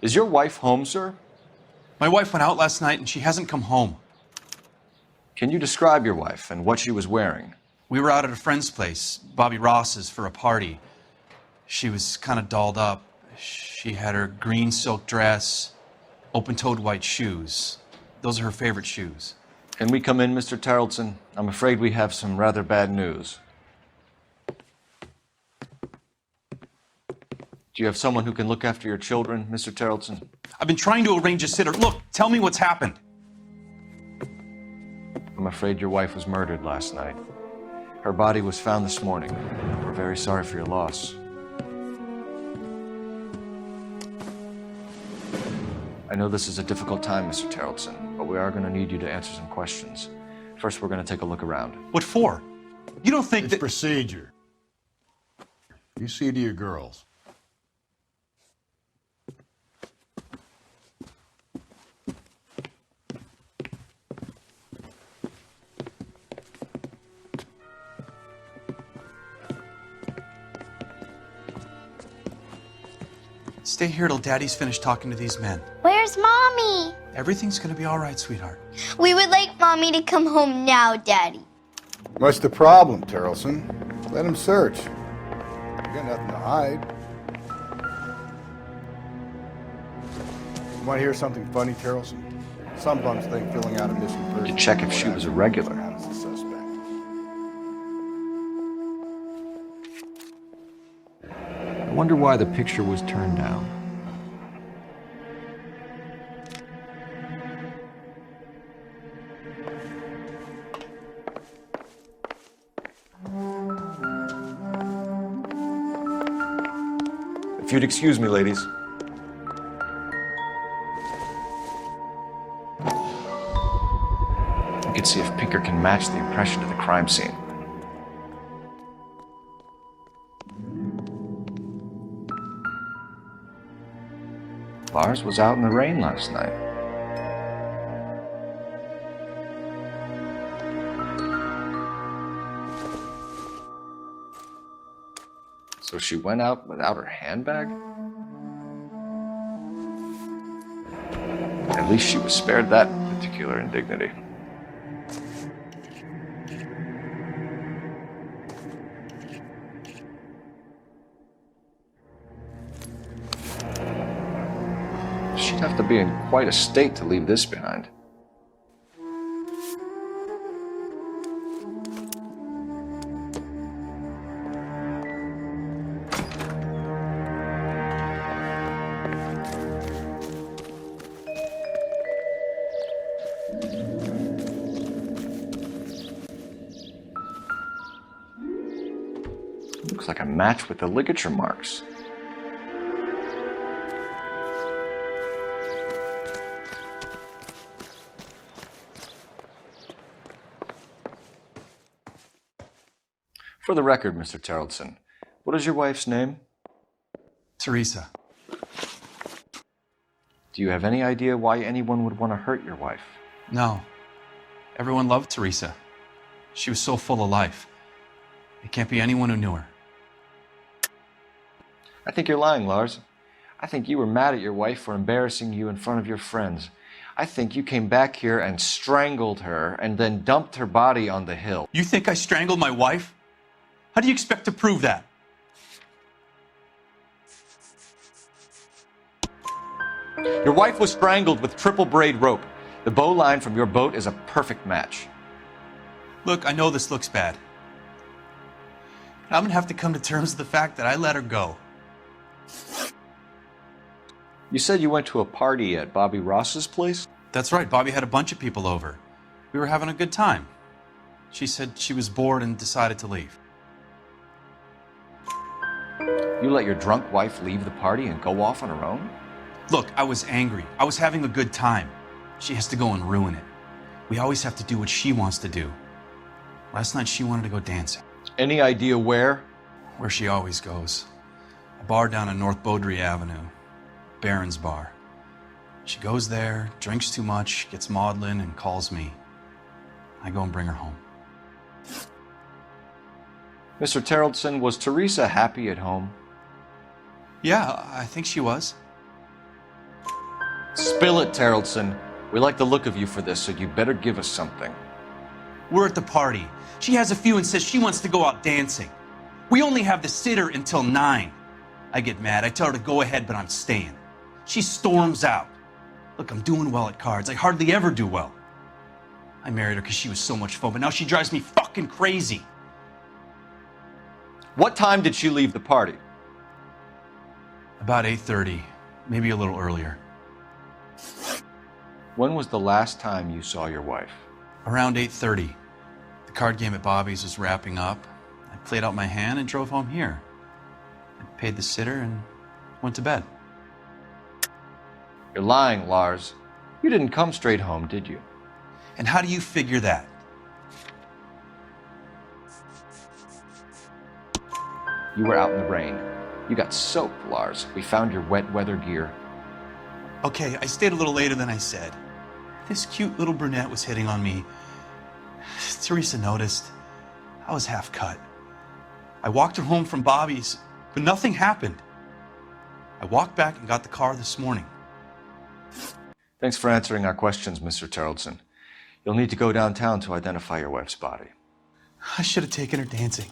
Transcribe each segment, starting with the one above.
Is your wife home, sir? My wife went out last night and she hasn't come home. Can you describe your wife and what she was wearing? We were out at a friend's place, Bobby Ross's, for a party. She was kind of dolled up. She had her green silk dress, open-toed white shoes. Those are her favorite shoes. Can we come in, Mr. Tarleton? I'm afraid we have some rather bad news. Do you have someone who can look after your children, Mr. Tarleton? I've been trying to arrange a sitter. Look, tell me what's happened. I'm afraid your wife was murdered last night. Her body was found this morning. We're very sorry for your loss. I know this is a difficult time, Mr. Tarleton, but we are going to need you to answer some questions. First, we're going to take a look around. What for? You don't think It's that... procedure. You see to your girls. Stay here till Daddy's finished talking to these men. Where's Mommy? Everything's gonna be all right, sweetheart. We would like Mommy to come home now, Daddy. What's the problem, Tarleton? Let him search. You got nothing to hide. Want to hear something funny, Tarleton? Some bums think filling out a missing person... To check if she was a regular. ...as the suspect. I wonder why the picture was turned down. If you'd excuse me, ladies. We can see if Pinker can match the impression of the crime scene. Lars was out in the rain last night. So she went out without her handbag? At least she was spared that particular indignity. She'd have to be in quite a state to leave this behind. Looks like a match with the ligature marks. For the record, Mr. Tarleton, what is your wife's name? Teresa. Do you have any idea why anyone would want to hurt your wife? No. Everyone loved Teresa. She was so full of life. It can't be anyone who knew her. I think you're lying, Lars. I think you were mad at your wife for embarrassing you in front of your friends. I think you came back here and strangled her and then dumped her body on the hill. You think I strangled my wife? How do you expect to prove that? Your wife was strangled with triple braid rope. The bow line from your boat is a perfect match. Look, I know this looks bad. I'm gonna have to come to terms with the fact that I let her go. You said you went to a party at Bobby Ross's place? That's right, Bobby had a bunch of people over. We were having a good time. She said she was bored and decided to leave. You let your drunk wife leave the party and go off on her own? Look, I was angry. I was having a good time. She has to go and ruin it. We always have to do what she wants to do. Last night she wanted to go dancing. Any idea where? Where she always goes. A bar down on North Beaudry Avenue. Baron's Bar. She goes there, drinks too much, gets maudlin, and calls me. I go and bring her home. Mr. Tarleton, was Teresa happy at home? Yeah, I think she was. Spill it, Terrelson. We like the look of you for this, so you better give us something. We're at the party. She has a few and says she wants to go out dancing. We only have the sitter until 9. I get mad. I tell her to go ahead, but I'm staying. She storms out. Look, I'm doing well at cards. I hardly ever do well. I married her because she was so much fun, but now she drives me fucking crazy. What time did she leave the party? About 8:30, maybe a little earlier. When was the last time you saw your wife? Around 8:30. The card game at Bobby's was wrapping up. I played out my hand and drove home here. I paid the sitter and went to bed. You're lying, Lars. You didn't come straight home, did you? And how do you figure that? You were out in the rain. You got soaked, Lars. We found your wet weather gear. Okay, I stayed a little later than I said. This cute little brunette was hitting on me. Teresa noticed. I was half cut. I walked her home from Bobby's, but nothing happened. I walked back and got the car this morning. Thanks for answering our questions, Mr. Terrelson. You'll need to go downtown to identify your wife's body. I should have taken her dancing.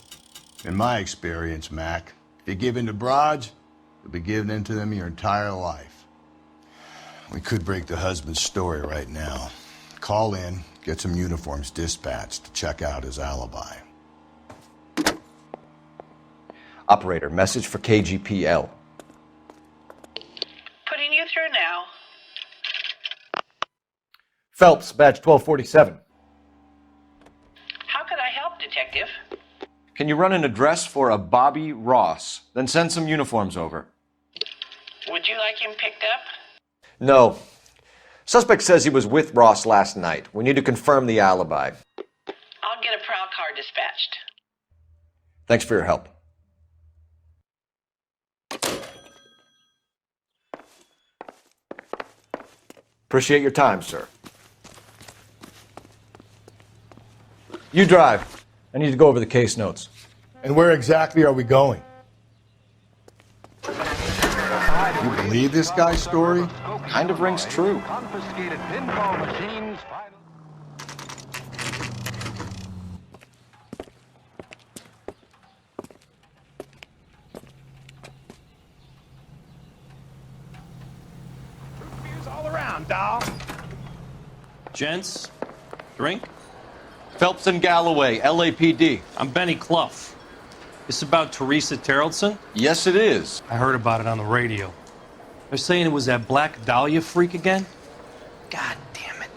In my experience, Mac, if you give in to broads, you'll be giving in to them your entire life. We could break the husband's story right now. Call in, get some uniforms dispatched to check out his alibi. Operator, message for KGPL. Putting you through now. Phelps, badge 1247. How could I help, Detective? Can you run an address for a Bobby Ross? Then send some uniforms over. Would you like him picked up? No. Suspect says he was with Ross last night. We need to confirm the alibi. I'll get a prowl car dispatched. Thanks for your help. Appreciate your time, sir. You drive. I need to go over the case notes. And where exactly are we going? You believe this guy's story? Kind of rings true. Confiscated pinball machines. All around, dog. Gents, drink? Phelps and Galloway, LAPD. I'm Benny Clough. This about Teresa Terrelson? Yes, it is. I heard about it on the radio. They're saying it was that Black Dahlia freak again? God damn it.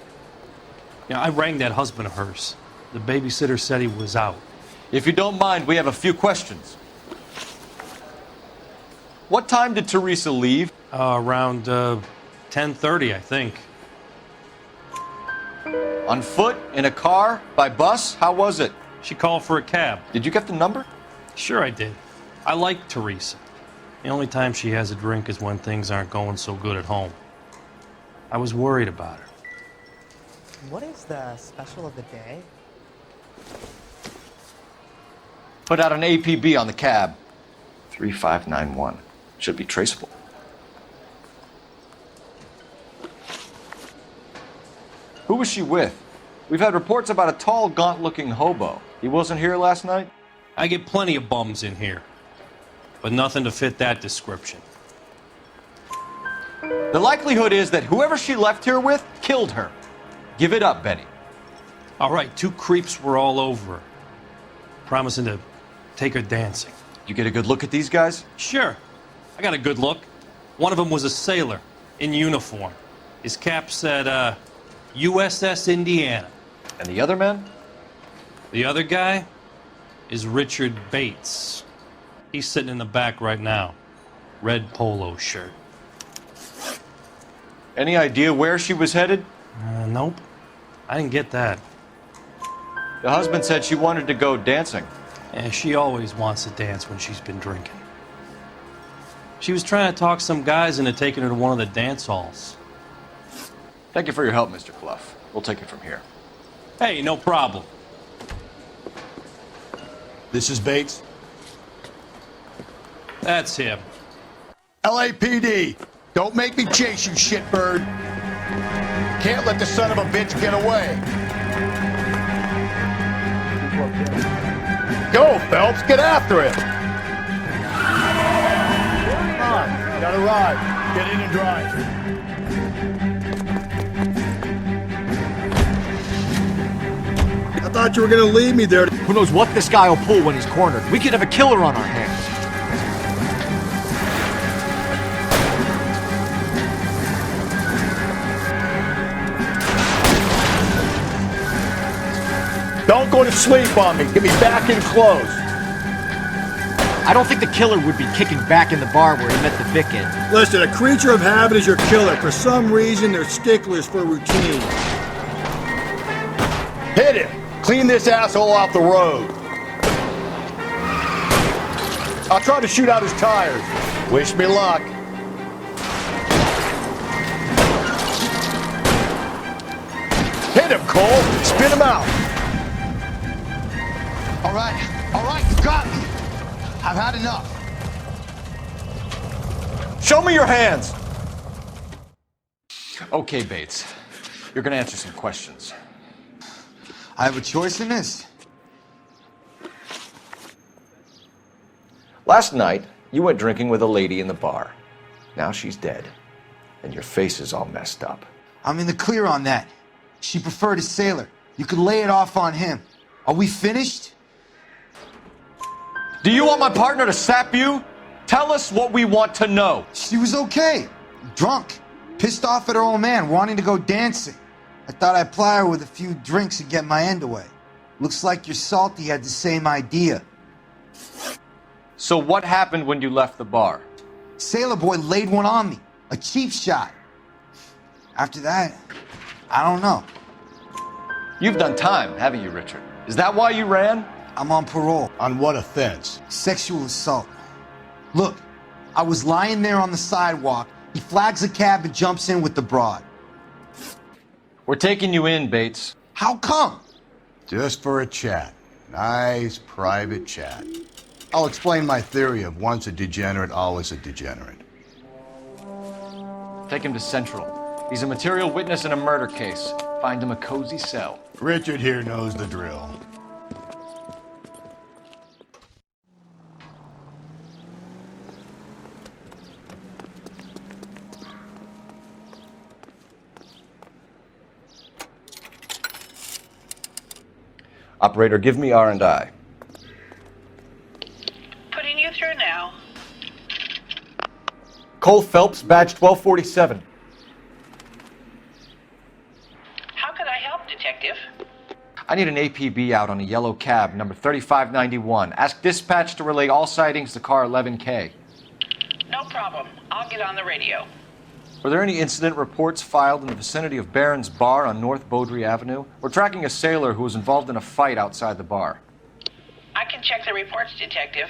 Yeah, I rang that husband of hers. The babysitter said he was out. If you don't mind, we have a few questions. What time did Teresa leave? Around 10:30, I think. On foot? In a car? By bus? How was it? She called for a cab. Did you get the number? Sure I did. I like Teresa. The only time she has a drink is when things aren't going so good at home. I was worried about her. What is the special of the day? Put out an APB on the cab. 3591. Should be traceable. Who was she with? We've had reports about a tall, gaunt-looking hobo. He wasn't here last night? I get plenty of bums in here, but nothing to fit that description. The likelihood is that whoever she left here with killed her. Give it up, Benny. All right, 2 creeps were all over her, promising to take her dancing. You get a good look at these guys? Sure, I got a good look. One of them was a sailor in uniform. His cap said, USS Indiana. And the other men? The other guy is Richard Bates. He's sitting in the back right now. Red polo shirt. Any idea where she was headed? Nope. I didn't get that. The husband said she wanted to go dancing. Yeah, she always wants to dance when she's been drinking. She was trying to talk some guys into taking her to one of the dance halls. Thank you for your help, Mr. Clough. We'll take it from here. Hey, no problem. This is Bates. That's him. LAPD. Don't make me chase you, shitbird. Can't let the son of a bitch get away. Go, Phelps, get after him. Come on, gotta ride. Get in and drive. I thought you were gonna leave me there. Who knows what this guy will pull when he's cornered? We could have a killer on our hands. Don't go to sleep on me. Get me back in close. I don't think the killer would be kicking back in the bar where he met the Vic in. Listen, a creature of habit is your killer. For some reason, they're sticklers for routine. Hit him! Clean this asshole off the road. I'll try to shoot out his tires. Wish me luck. Hit him, Cole. Spin him out. All right, you got me. I've had enough. Show me your hands! Okay, Bates. You're gonna answer some questions. I have a choice in this. Last night, you went drinking with a lady in the bar. Now she's dead. And your face is all messed up. I'm in the clear on that. She preferred a sailor. You could lay it off on him. Are we finished? Do you want my partner to sap you? Tell us what we want to know. She was okay. Drunk. Pissed off at her old man, wanting to go dancing. I thought I'd ply her with a few drinks and get my end away. Looks like your salty had the same idea. So what happened when you left the bar? Sailor boy laid one on me. A cheap shot. After that, I don't know. You've done time, haven't you, Richard? Is that why you ran? I'm on parole. On what offense? Sexual assault. Look, I was lying there on the sidewalk. He flags a cab and jumps in with the broad. We're taking you in, Bates. How come? Just for a chat. Nice private chat. I'll explain my theory of once a degenerate, always a degenerate. Take him to Central. He's a material witness in a murder case. Find him a cozy cell. Richard here knows the drill. Operator, give me R&I. Putting you through now. Cole Phelps, badge 1247. How could I help, Detective? I need an APB out on a yellow cab, number 3591. Ask dispatch to relay all sightings to car 11K. No problem. I'll get on the radio. Were there any incident reports filed in the vicinity of Barron's Bar on North Beaudry Avenue? We're tracking a sailor who was involved in a fight outside the bar. I can check the reports, Detective.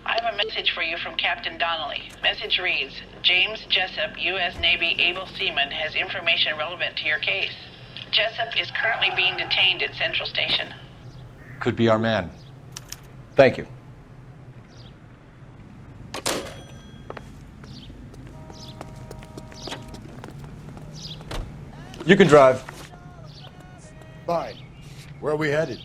I have a message for you from Captain Donnelly. Message reads, James Jessup, U.S. Navy able seaman, has information relevant to your case. Jessup is currently being detained at Central Station. Could be our man. Thank you. You can drive. Fine. Where are we headed?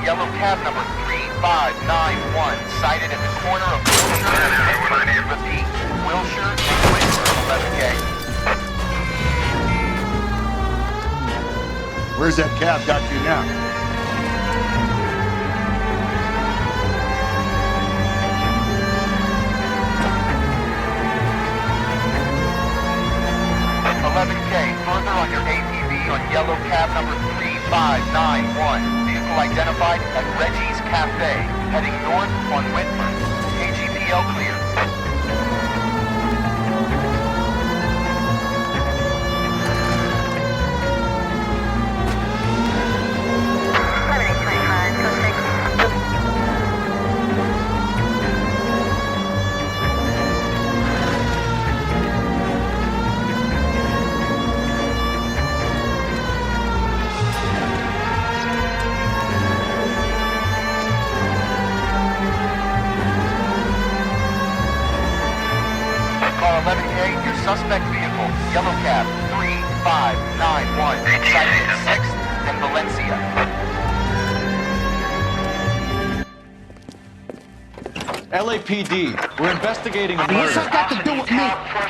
Yellow cab number 3591, sighted at the corner of Wilshire and Whitford. Repeat, Wilshire and Whitford, 11K. Where's that cab got you now? Further on your ATV on yellow cab number 3591. Vehicle identified at Reggie's Cafe, heading north on Whitford. AGPL clear. suspect vehicle, yellow cab 3591, sighted at 6th and Valencia. LAPD, we're investigating a What's murder. that got to do with me?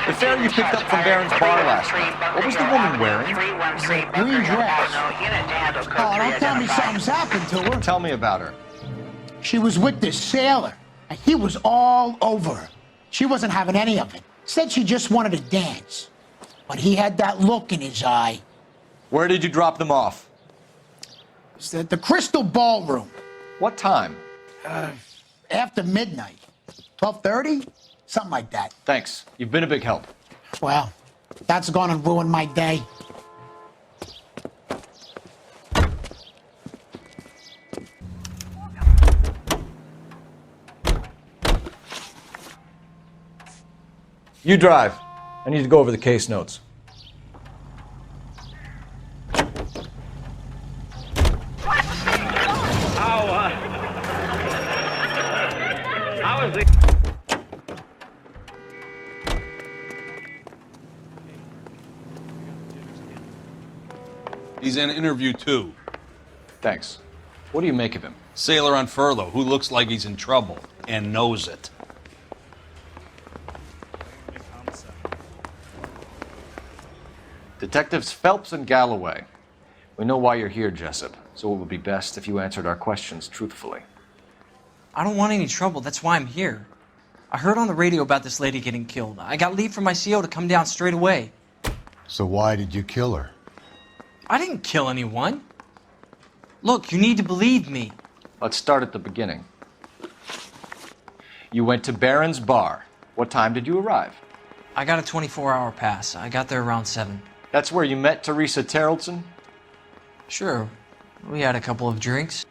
The fare you picked up from Barron's bar last night. What was the woman wearing? Green dress. Oh, don't tell me something's happened to her. Tell me about her. She was with this sailor, and he was all over her. She wasn't having any of it. Said she just wanted to dance. But he had that look in his eye. Where did you drop them off? It's at the Crystal Ballroom. What time? After midnight. 12:30? Something like that. Thanks. You've been a big help. Well, that's gonna ruin my day. You drive. I need to go over the case notes. How is the... He's in interview 2. Thanks. What do you make of him? Sailor on furlough who looks like he's in trouble and knows it. Detectives Phelps and Galloway. We know why you're here, Jessup, so it would be best if you answered our questions truthfully. I don't want any trouble. That's why I'm here. I heard on the radio about this lady getting killed. I got leave from my CO to come down straight away. So why did you kill her? I didn't kill anyone. Look, you need to believe me. Let's start at the beginning. You went to Barron's bar. What time did you arrive? I got a 24-hour pass. I got there around 7. That's where you met Teresa Terrellson? Sure. We had a couple of drinks.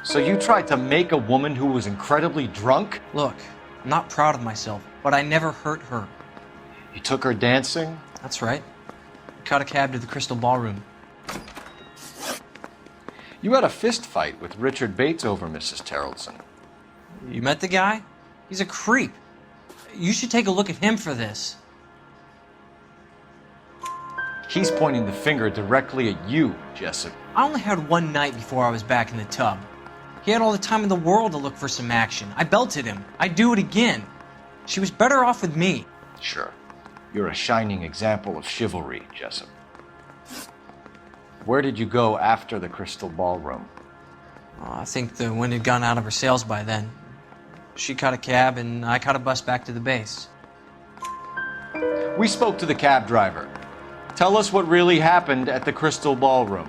So you tried to make a woman who was incredibly drunk? Look, I'm not proud of myself, but I never hurt her. You took her dancing? That's right. We caught a cab to the Crystal Ballroom. You had a fist fight with Richard Bates over Mrs. Terrellson. You met the guy? He's a creep. You should take a look at him for this. He's pointing the finger directly at you, Jessup. I only had one night before I was back in the tub. He had all the time in the world to look for some action. I belted him. I'd do it again. She was better off with me. Sure. You're a shining example of chivalry, Jessup. Where did you go after the Crystal Ballroom? I think the wind had gone out of her sails by then. She caught a cab and I caught a bus back to the base. We spoke to the cab driver. Tell us what really happened at the Crystal Ballroom.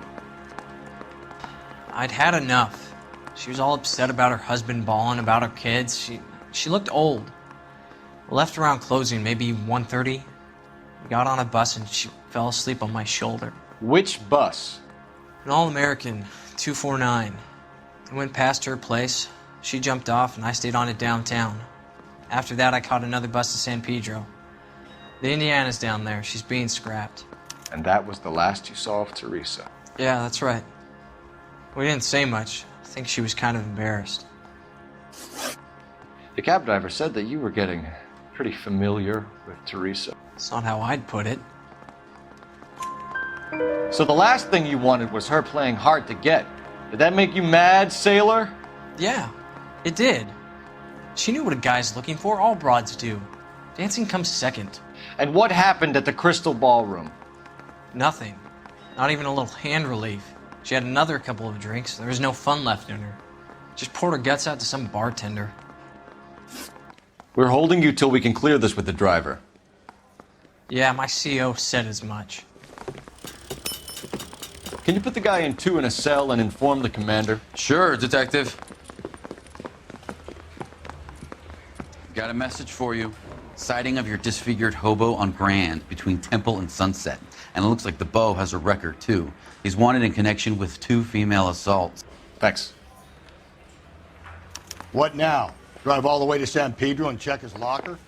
I'd had enough. She was all upset about her husband bawling about her kids. She looked old. We left around closing, maybe 1:30. We got on a bus and she fell asleep on my shoulder. Which bus? An All-American 249. I went past her place. She jumped off and I stayed on it downtown. After that, I caught another bus to San Pedro. The Indiana's down there. She's being scrapped. And that was the last you saw of Teresa? Yeah, that's right. We didn't say much. I think she was kind of embarrassed. The cab driver said that you were getting pretty familiar with Teresa. It's not how I'd put it. So the last thing you wanted was her playing hard to get. Did that make you mad, sailor? Yeah, it did. She knew what a guy's looking for. All broads do. Dancing comes second. And what happened at the Crystal Ballroom? Nothing. Not even a little hand relief. She had another couple of drinks. There was no fun left in her. Just poured her guts out to some bartender. We're holding you till we can clear this with the driver. Yeah, my CO said as much. Can you put the guy in 2 in a cell and inform the commander? Sure, Detective. Got a message for you. Sighting of your disfigured hobo on Grand between Temple and Sunset. And it looks like the beau has a record, too. He's wanted in connection with 2 female assaults. Thanks. What now? Drive all the way to San Pedro and check his locker?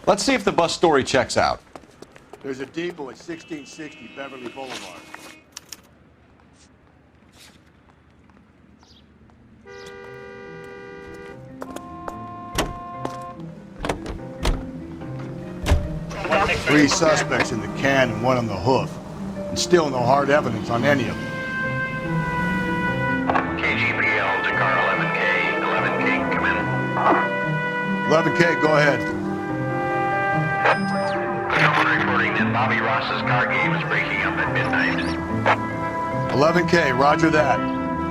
Let's see if the bus story checks out. There's a depot at 1660 Beverly Boulevard. 3 suspects in the can and 1 on the hoof. And still no hard evidence on any of them. KGPL to car 11K. 11K, come in. 11K, go ahead. Someone reporting that Bobby Ross's car game is breaking up at midnight. 11K, roger that.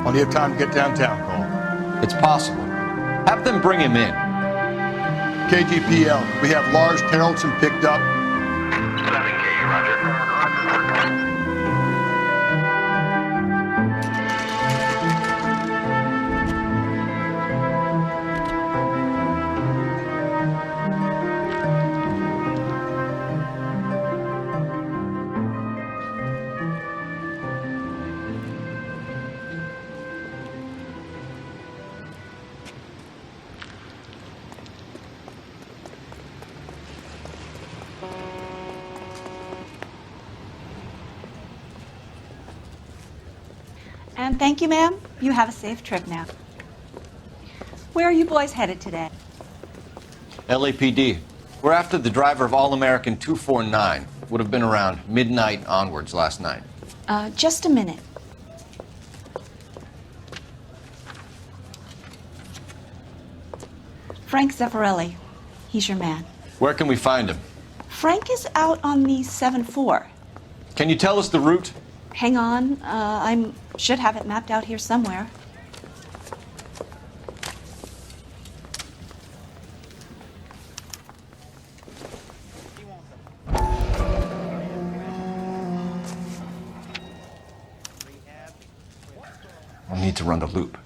Plenty of time to get downtown, Cole. It's possible. Have them bring him in. KGPL, we have Lars Terrelson picked up. 11K, roger. And thank you, ma'am. You have a safe trip now. Where are you boys headed today? LAPD. We're after the driver of All-American 249. Would have been around midnight onwards last night. Just a minute. Frank Zeffirelli. He's your man. Where can we find him? Frank is out on the 7-4. Can you tell us the route? Hang on. I should have it mapped out here somewhere. We'll need to run the loop.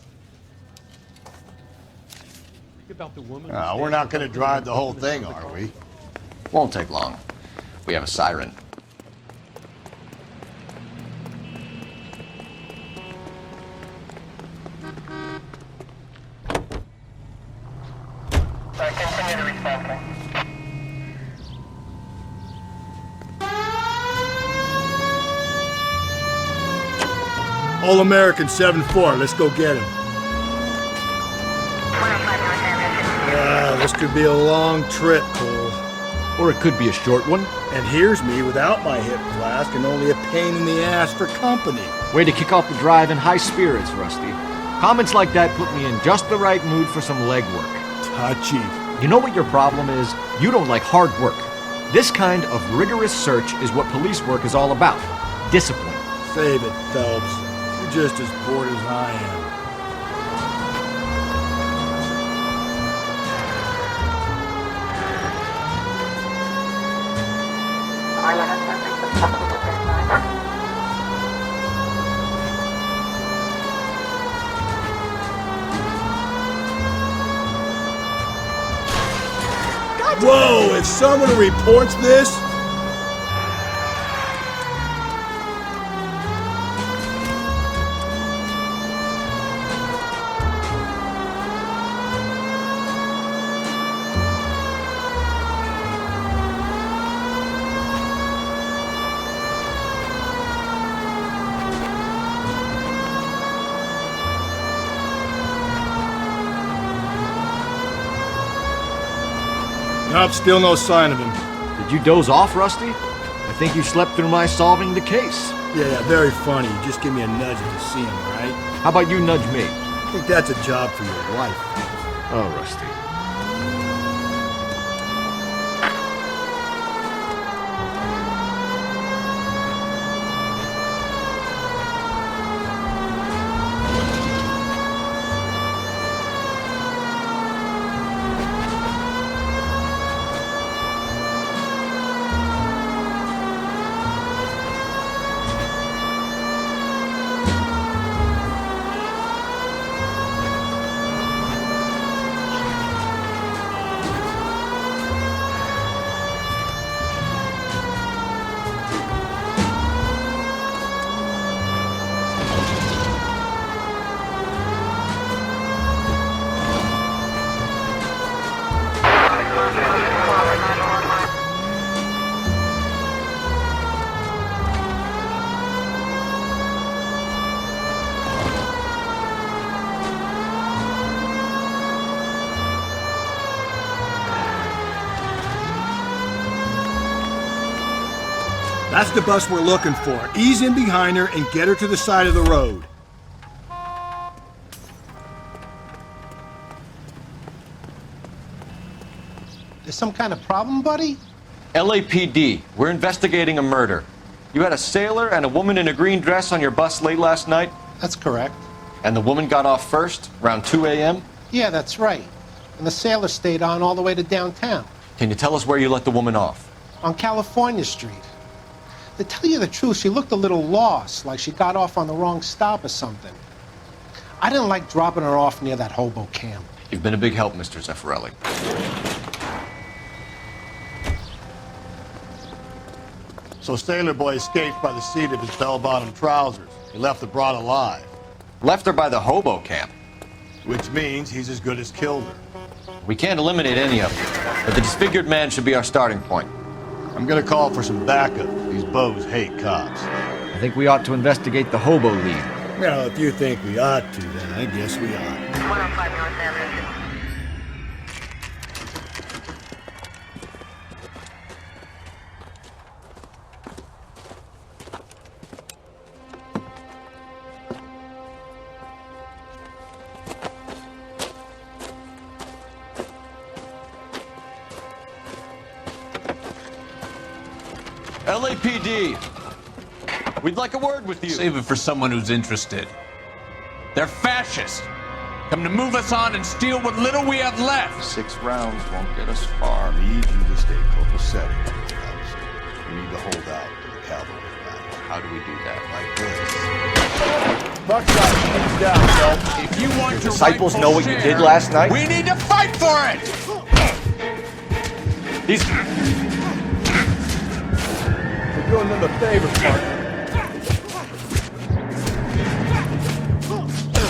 We're not going to drive the whole thing, are we? Won't take long. We have a siren. Continue to respond. All-American 7-4, let's go get him. This could be a long trip, Cole. Or it could be a short one. And here's me without my hip flask and only a pain in the ass for company. Way to kick off the drive in high spirits, Rusty. Comments like that put me in just the right mood for some legwork. Touchy. You know what your problem is? You don't like hard work. This kind of rigorous search is what police work is all about. Discipline. Save it, Phelps. You're just as bored as I am. Whoa, if someone reports this... Nope, still no sign of him. Did you doze off, Rusty? I think you slept through my solving the case. Yeah, very funny. Just give me a nudge if you see him, right? How about you nudge me? I think that's a job for your wife. Oh, Rusty. That's the bus we're looking for. Ease in behind her and get her to the side of the road. There's some kind of problem, buddy? LAPD, we're investigating a murder. You had a sailor and a woman in a green dress on your bus late last night? That's correct. And the woman got off first, around 2 a.m.? Yeah, that's right. And the sailor stayed on all the way to downtown. Can you tell us where you let the woman off? On California Street. To tell you the truth, she looked a little lost, like she got off on the wrong stop or something. I didn't like dropping her off near that hobo camp. You've been a big help, Mr. Zeffirelli. So Sailor Boy escaped by the seat of his bell-bottom trousers. He left the broad alive. Left her by the hobo camp. Which means he's as good as killed her. We can't eliminate any of them, but the disfigured man should be our starting point. I'm gonna call for some backup. These bows hate cops. I think we ought to investigate the hobo lead. Well, if you think we ought to, then I guess we ought. 105 North Avenue. LAPD, we'd like a word with you. Save it for someone who's interested. They're fascists. Come to move us on and steal what little we have left. 6 rounds won't get us far. I need you to stay copacetic. We need to hold out to the cavalry line. How do we do that? Like this. Buckshot, shoot down, Phelps. If you want Your disciples know what you did last night? We need to fight for it! These... We're doing them a favor, partner.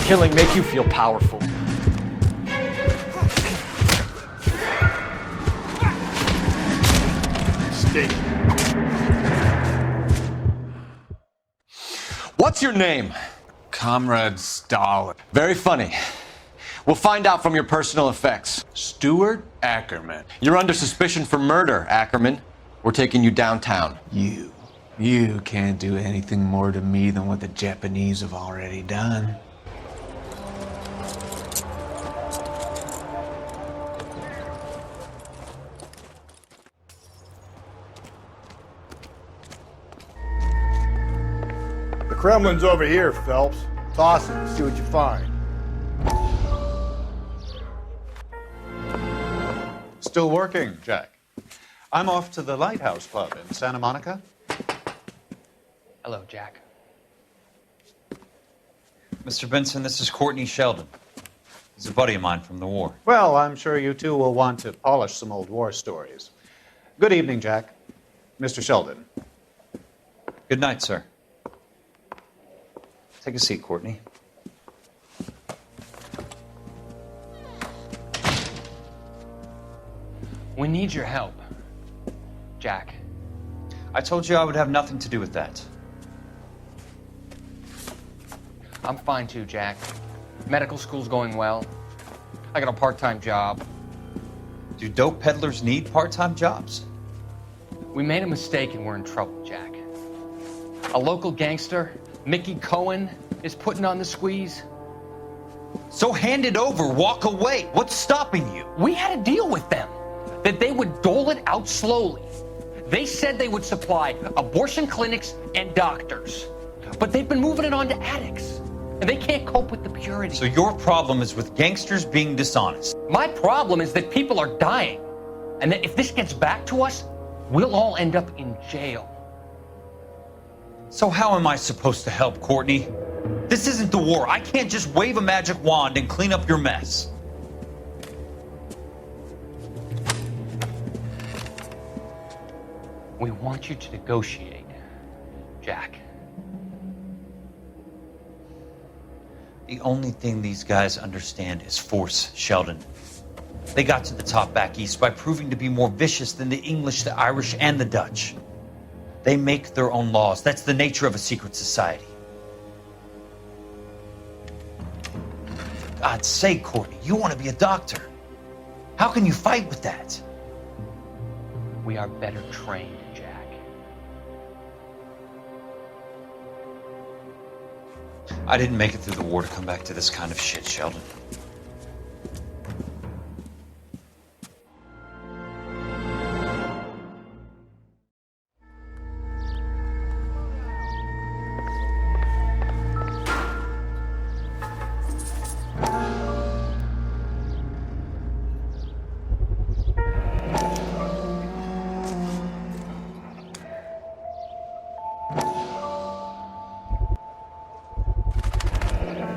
Killing make you feel powerful. Stay. What's your name? Comrade Stalin. Very funny. We'll find out from your personal effects. Stuart Ackerman. You're under suspicion for murder, Ackerman. We're taking you downtown. You can't do anything more to me than what the Japanese have already done. The Kremlin's over here, Phelps. Toss it and see what you find. Still working, Jack. I'm off to the Lighthouse Club in Santa Monica. Hello, Jack. Mr. Benson, this is Courtney Sheldon. He's a buddy of mine from the war. Well, I'm sure you two will want to polish some old war stories. Good evening, Jack. Mr. Sheldon. Good night, sir. Take a seat, Courtney. We need your help, Jack. I told you I would have nothing to do with that. I'm fine too, Jack. Medical school's going well. I got a part-time job. Do dope peddlers need part-time jobs? We made a mistake and we're in trouble, Jack. A local gangster, Mickey Cohen, is putting on the squeeze. So hand it over, walk away. What's stopping you? We had a deal with them that they would dole it out slowly. They said they would supply abortion clinics and doctors, but they've been moving it on to addicts, and they can't cope with the purity. So your problem is with gangsters being dishonest. My problem is that people are dying, and that if this gets back to us, we'll all end up in jail. So how am I supposed to help, Courtney? This isn't the war. I can't just wave a magic wand and clean up your mess. We want you to negotiate, Jack. The only thing these guys understand is force, Sheldon. They got to the top back east by proving to be more vicious than the English, the Irish, and the Dutch. They make their own laws. That's the nature of a secret society. For God's sake, Courtney, you want to be a doctor. How can you fight with that? We are better trained, Jack. I didn't make it through the war to come back to this kind of shit, Sheldon.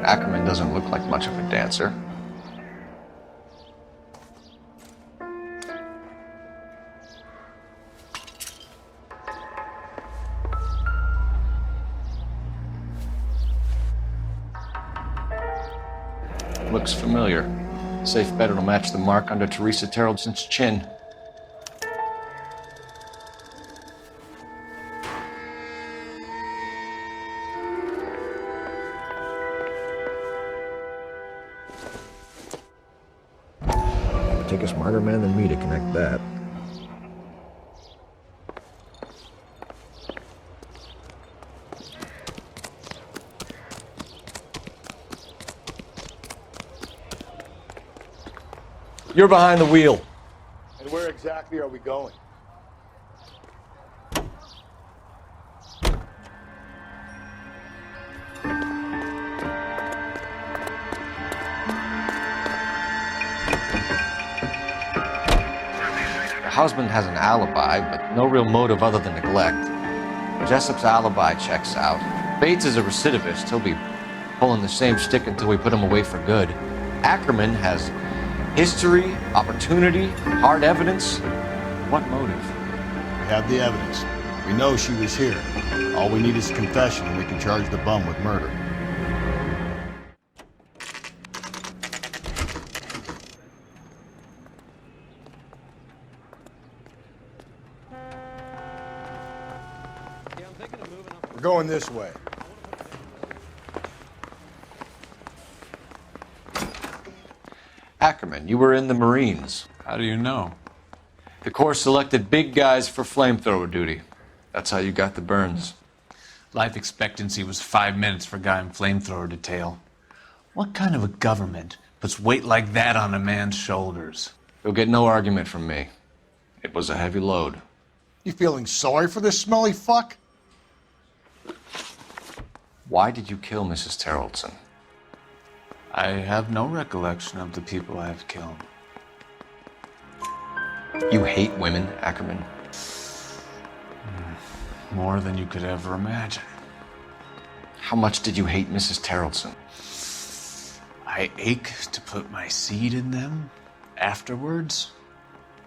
Ackerman doesn't look like much of a dancer. Looks familiar. Safe bet it'll match the mark under Teresa Terreldson's chin. Take a smarter man than me to connect that. You're behind the wheel. And where exactly are we going? Her husband has an alibi, but no real motive other than neglect. Jessup's alibi checks out. Bates is a recidivist. He'll be pulling the same stick until we put him away for good. Ackerman has history, opportunity, hard evidence. What motive? We have the evidence. We know she was here. All we need is a confession, and we can charge the bum with murder. We're going this way. Ackerman, you were in the Marines. How do you know? The Corps selected big guys for flamethrower duty. That's how you got the burns. Life expectancy was 5 minutes for a guy in flamethrower detail. What kind of a government puts weight like that on a man's shoulders? You'll get no argument from me. It was a heavy load. You feeling sorry for this smelly fuck? Why did you kill Mrs. Terreldson? I have no recollection of the people I have killed. You hate women, Ackerman? More than you could ever imagine. How much did you hate Mrs. Terreldson? I ache to put my seed in them. Afterwards,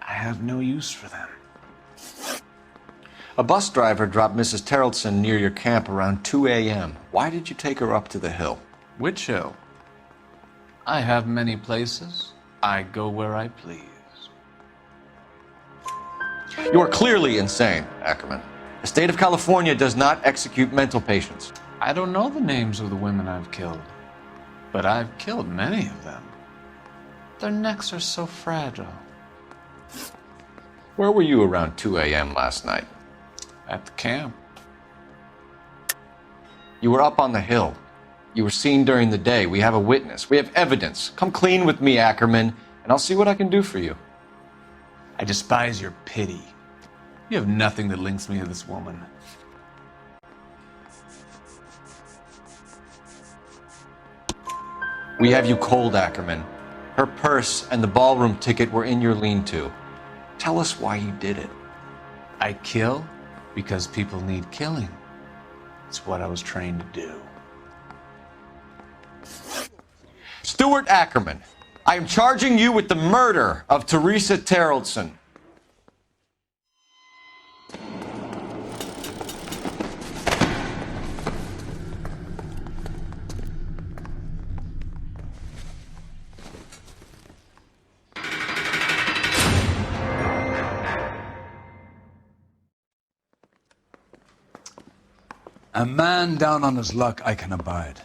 I have no use for them. A bus driver dropped Mrs. Terreldson near your camp around 2 a.m. Why did you take her up to the hill? Which hill? I have many places. I go where I please. You are clearly insane, Ackerman. The state of California does not execute mental patients. I don't know the names of the women I've killed, but I've killed many of them. Their necks are so fragile. Where were you around 2 a.m. last night? At the camp. You were up on the hill. You were seen during the day. We have a witness. We have evidence. Come clean with me, Ackerman, and I'll see what I can do for you. I despise your pity. You have nothing that links me to this woman. We have you cold, Ackerman. Her purse and the ballroom ticket were in your lean-to. Tell us why you did it. I kill because people need killing. It's what I was trained to do. Stuart Ackerman, I am charging you with the murder of Teresa Terreldson. A man down on his luck I can abide.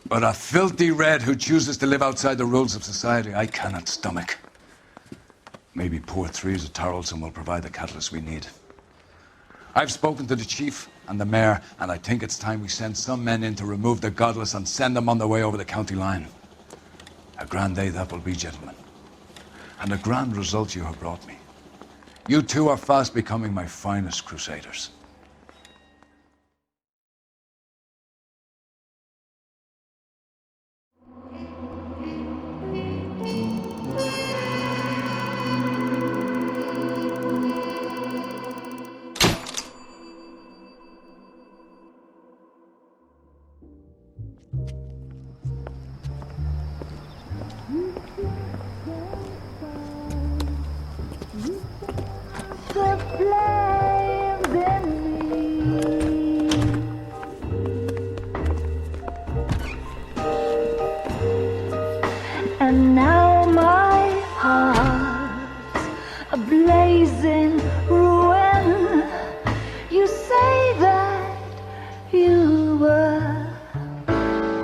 But a filthy red who chooses to live outside the rules of society, I cannot stomach. Maybe poor threes of Tarleton will provide the catalyst we need. I've spoken to the chief and the mayor, and I think it's time we send some men in to remove the godless and send them on their way over the county line. A grand day that will be, gentlemen. And a grand result you have brought me. You two are fast becoming my finest crusaders. And now my heart's a blazing ruin. You say that you were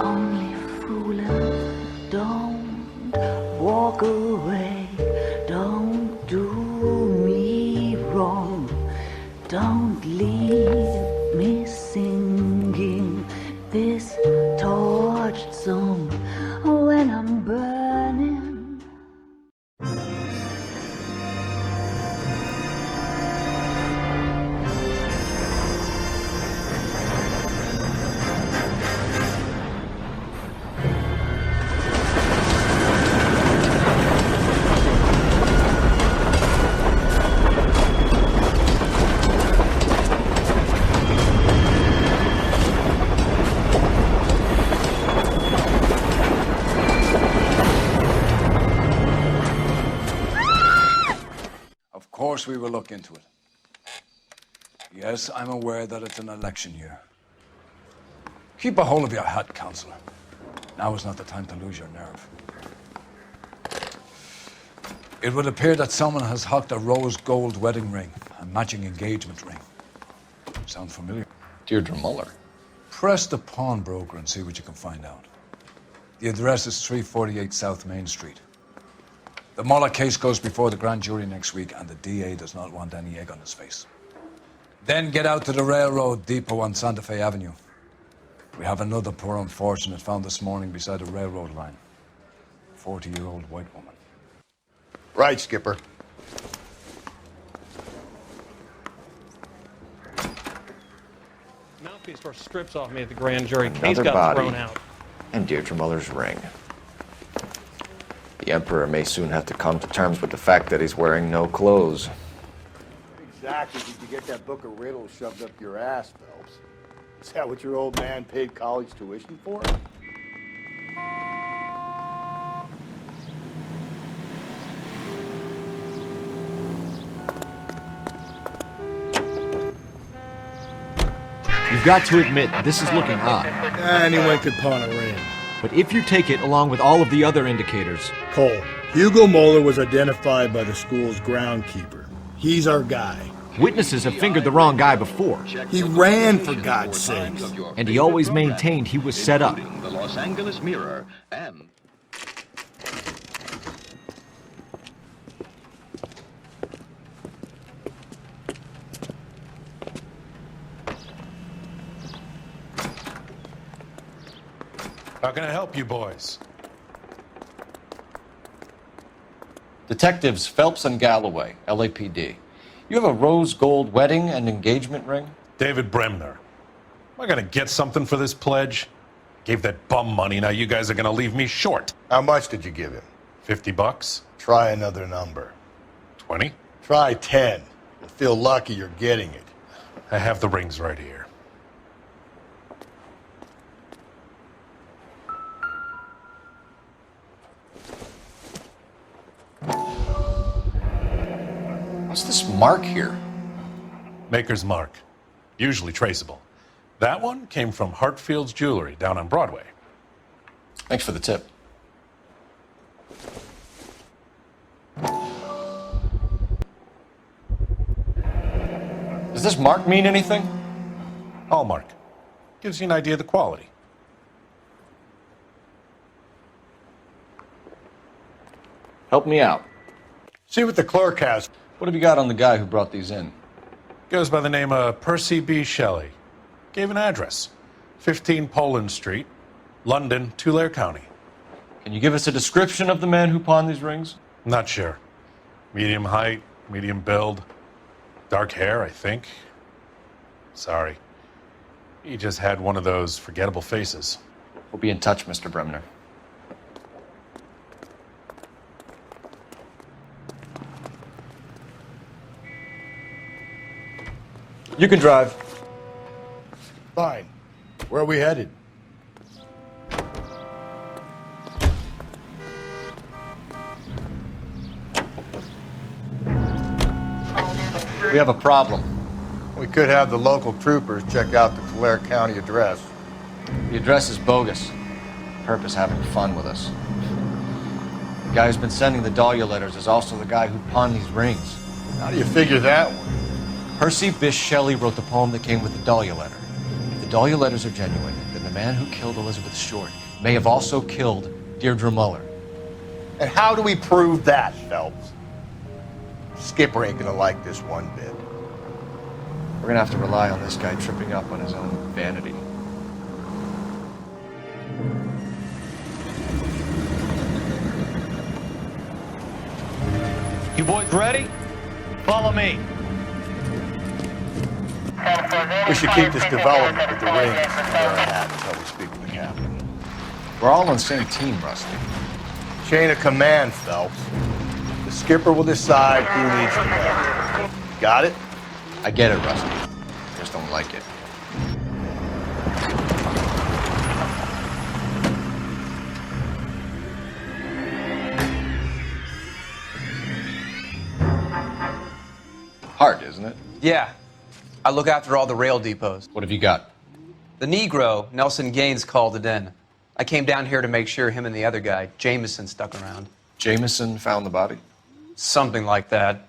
only fooling. Don't walk away. Don't do me wrong. Don't leave me singing this torched song when I'm burning. Of course we will look into it. Yes, I'm aware that it's an election year. Keep a hold of your hat, Counselor. Now is not the time to lose your nerve. It would appear that someone has hocked a rose gold wedding ring, a matching engagement ring. Sound familiar? Deirdre Muller. Press the pawnbroker and see what you can find out. The address is 348 South Main Street. The Muller case goes before the grand jury next week, and the DA does not want any egg on his face. Then get out to the railroad depot on Santa Fe Avenue. We have another poor unfortunate found this morning beside a railroad line. 40-year-old white woman. Right, Skipper. Mouthpiece for strips off me at the grand jury. Case Another got body. thrown out. And Deirdre Muller's ring. The Emperor may soon have to come to terms with the fact that he's wearing no clothes. Exactly did you get that book of riddles shoved up your ass, Phelps? Is that what your old man paid college tuition for? You've got to admit, this is looking odd. Anyone could pawn a ring. But if you take it along with all of the other indicators... Cole, Hugo Moeller was identified by the school's groundkeeper. He's our guy. Witnesses have fingered the wrong guy before. He ran, for God's sakes. And he always maintained he was set up. The Los Angeles Mirror and... How can I help you boys? Detectives Phelps and Galloway, LAPD. You have a rose gold wedding and engagement ring? David Bremner. Am I gonna get something for this pledge? Gave that bum money, now you guys are gonna leave me short. How much did you give him? $50? Try another number. 20? Try 10. You'll feel lucky you're getting it. I have the rings right here. What's this mark here? Maker's mark. Usually traceable. That one came from Hartfield's Jewelry down on Broadway. Thanks for the tip. Does this mark mean anything? Hallmark. Gives you an idea of the quality. Help me out. See what the clerk has. What have you got on the guy who brought these in? Goes by the name of Percy B. Shelley. Gave an address. 15 Poland Street, London, Tulare County. Can you give us a description of the man who pawned these rings? Not sure. Medium height, medium build. Dark hair, I think. Sorry. He just had one of those forgettable faces. We'll be in touch, Mr. Bremner. You can drive. Fine. Where are we headed? We have a problem. We could have the local troopers check out the Tulare County address. The address is bogus. Purpose having fun with us. The guy who's been sending the Dahlia letters is also the guy who pawned these rings. How do you figure that one? Percy Bysshe Shelley wrote the poem that came with the Dahlia letter. If the Dahlia letters are genuine, then the man who killed Elizabeth Short may have also killed Deirdre Muller. And how do we prove that, Phelps? Skipper ain't gonna like this one bit. We're gonna have to rely on this guy tripping up on his own vanity. You boys ready? Follow me. We should keep this development with the rings under our hat until we speak with the captain. We're all on the same team, Rusty. Chain of command, Phelps. The skipper will decide who needs to know. Got it? I get it, Rusty. I just don't like it. Hard, isn't it? Yeah. I look after all the rail depots. What have you got? The Negro, Nelson Gaines, called it in. I came down here to make sure him and the other guy, Jameson, stuck around. Jameson found the body? Something like that.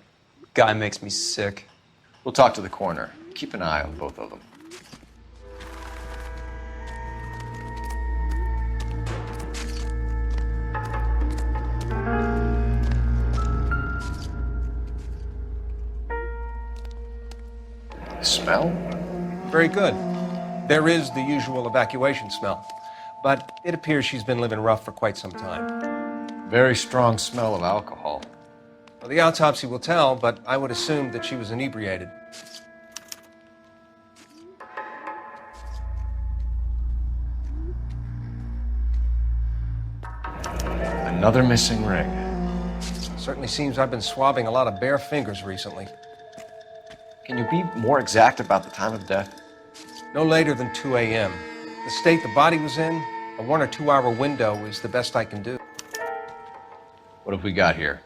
Guy makes me sick. We'll talk to the coroner. Keep an eye on both of them. Smell? Very good. There is the usual evacuation smell, but it appears she's been living rough for quite some time. Very strong smell of alcohol. Well, the autopsy will tell, but I would assume that she was inebriated. Another missing ring. Certainly seems I've been swabbing a lot of bare fingers recently. Can you be more exact about the time of death? No later than 2 a.m. The state the body was in, a 1 or 2 hour window is the best I can do. What have we got here?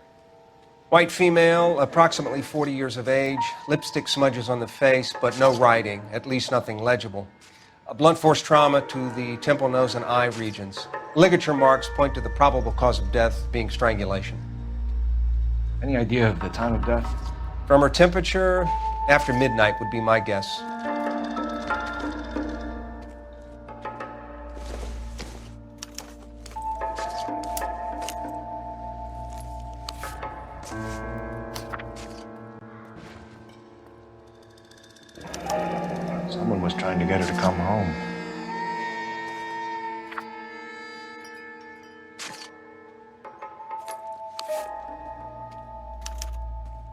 White female, approximately 40 years of age, lipstick smudges on the face, but no writing, at least nothing legible. A blunt force trauma to the temple, nose, and eye regions. Ligature marks point to the probable cause of death being strangulation. Any idea of the time of death? From her temperature, after midnight would be my guess. Someone was trying to get her to come home.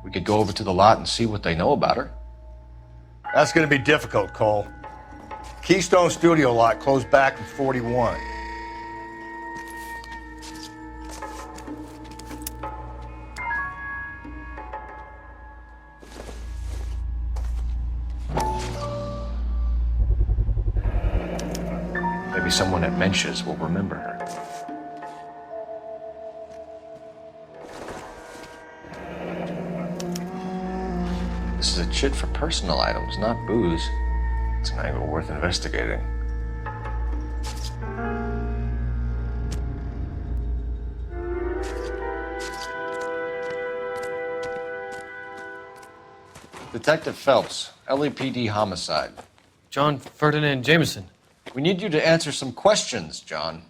We could go over to the lot and see what they know about her. That's gonna be difficult, Cole. Keystone Studio lot closed back in 41. Maybe someone at Mensch's will remember her. This is a chit for personal items, not booze. It's an angle worth investigating. Detective Phelps, LAPD homicide. John Ferdinand Jameson. We need you to answer some questions, John.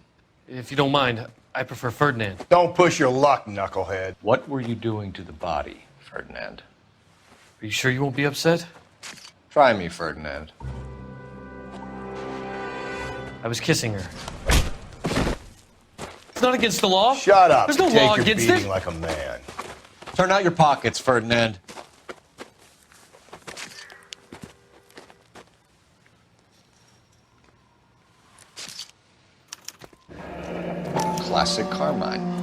If you don't mind, I prefer Ferdinand. Don't push your luck, knucklehead. What were you doing to the body, Ferdinand? Are you sure you won't be upset? Try me, Ferdinand. I was kissing her. It's not against the law. Shut up. There's no Take law your against beating it. like a man. Turn out your pockets, Ferdinand. Classic Carmine.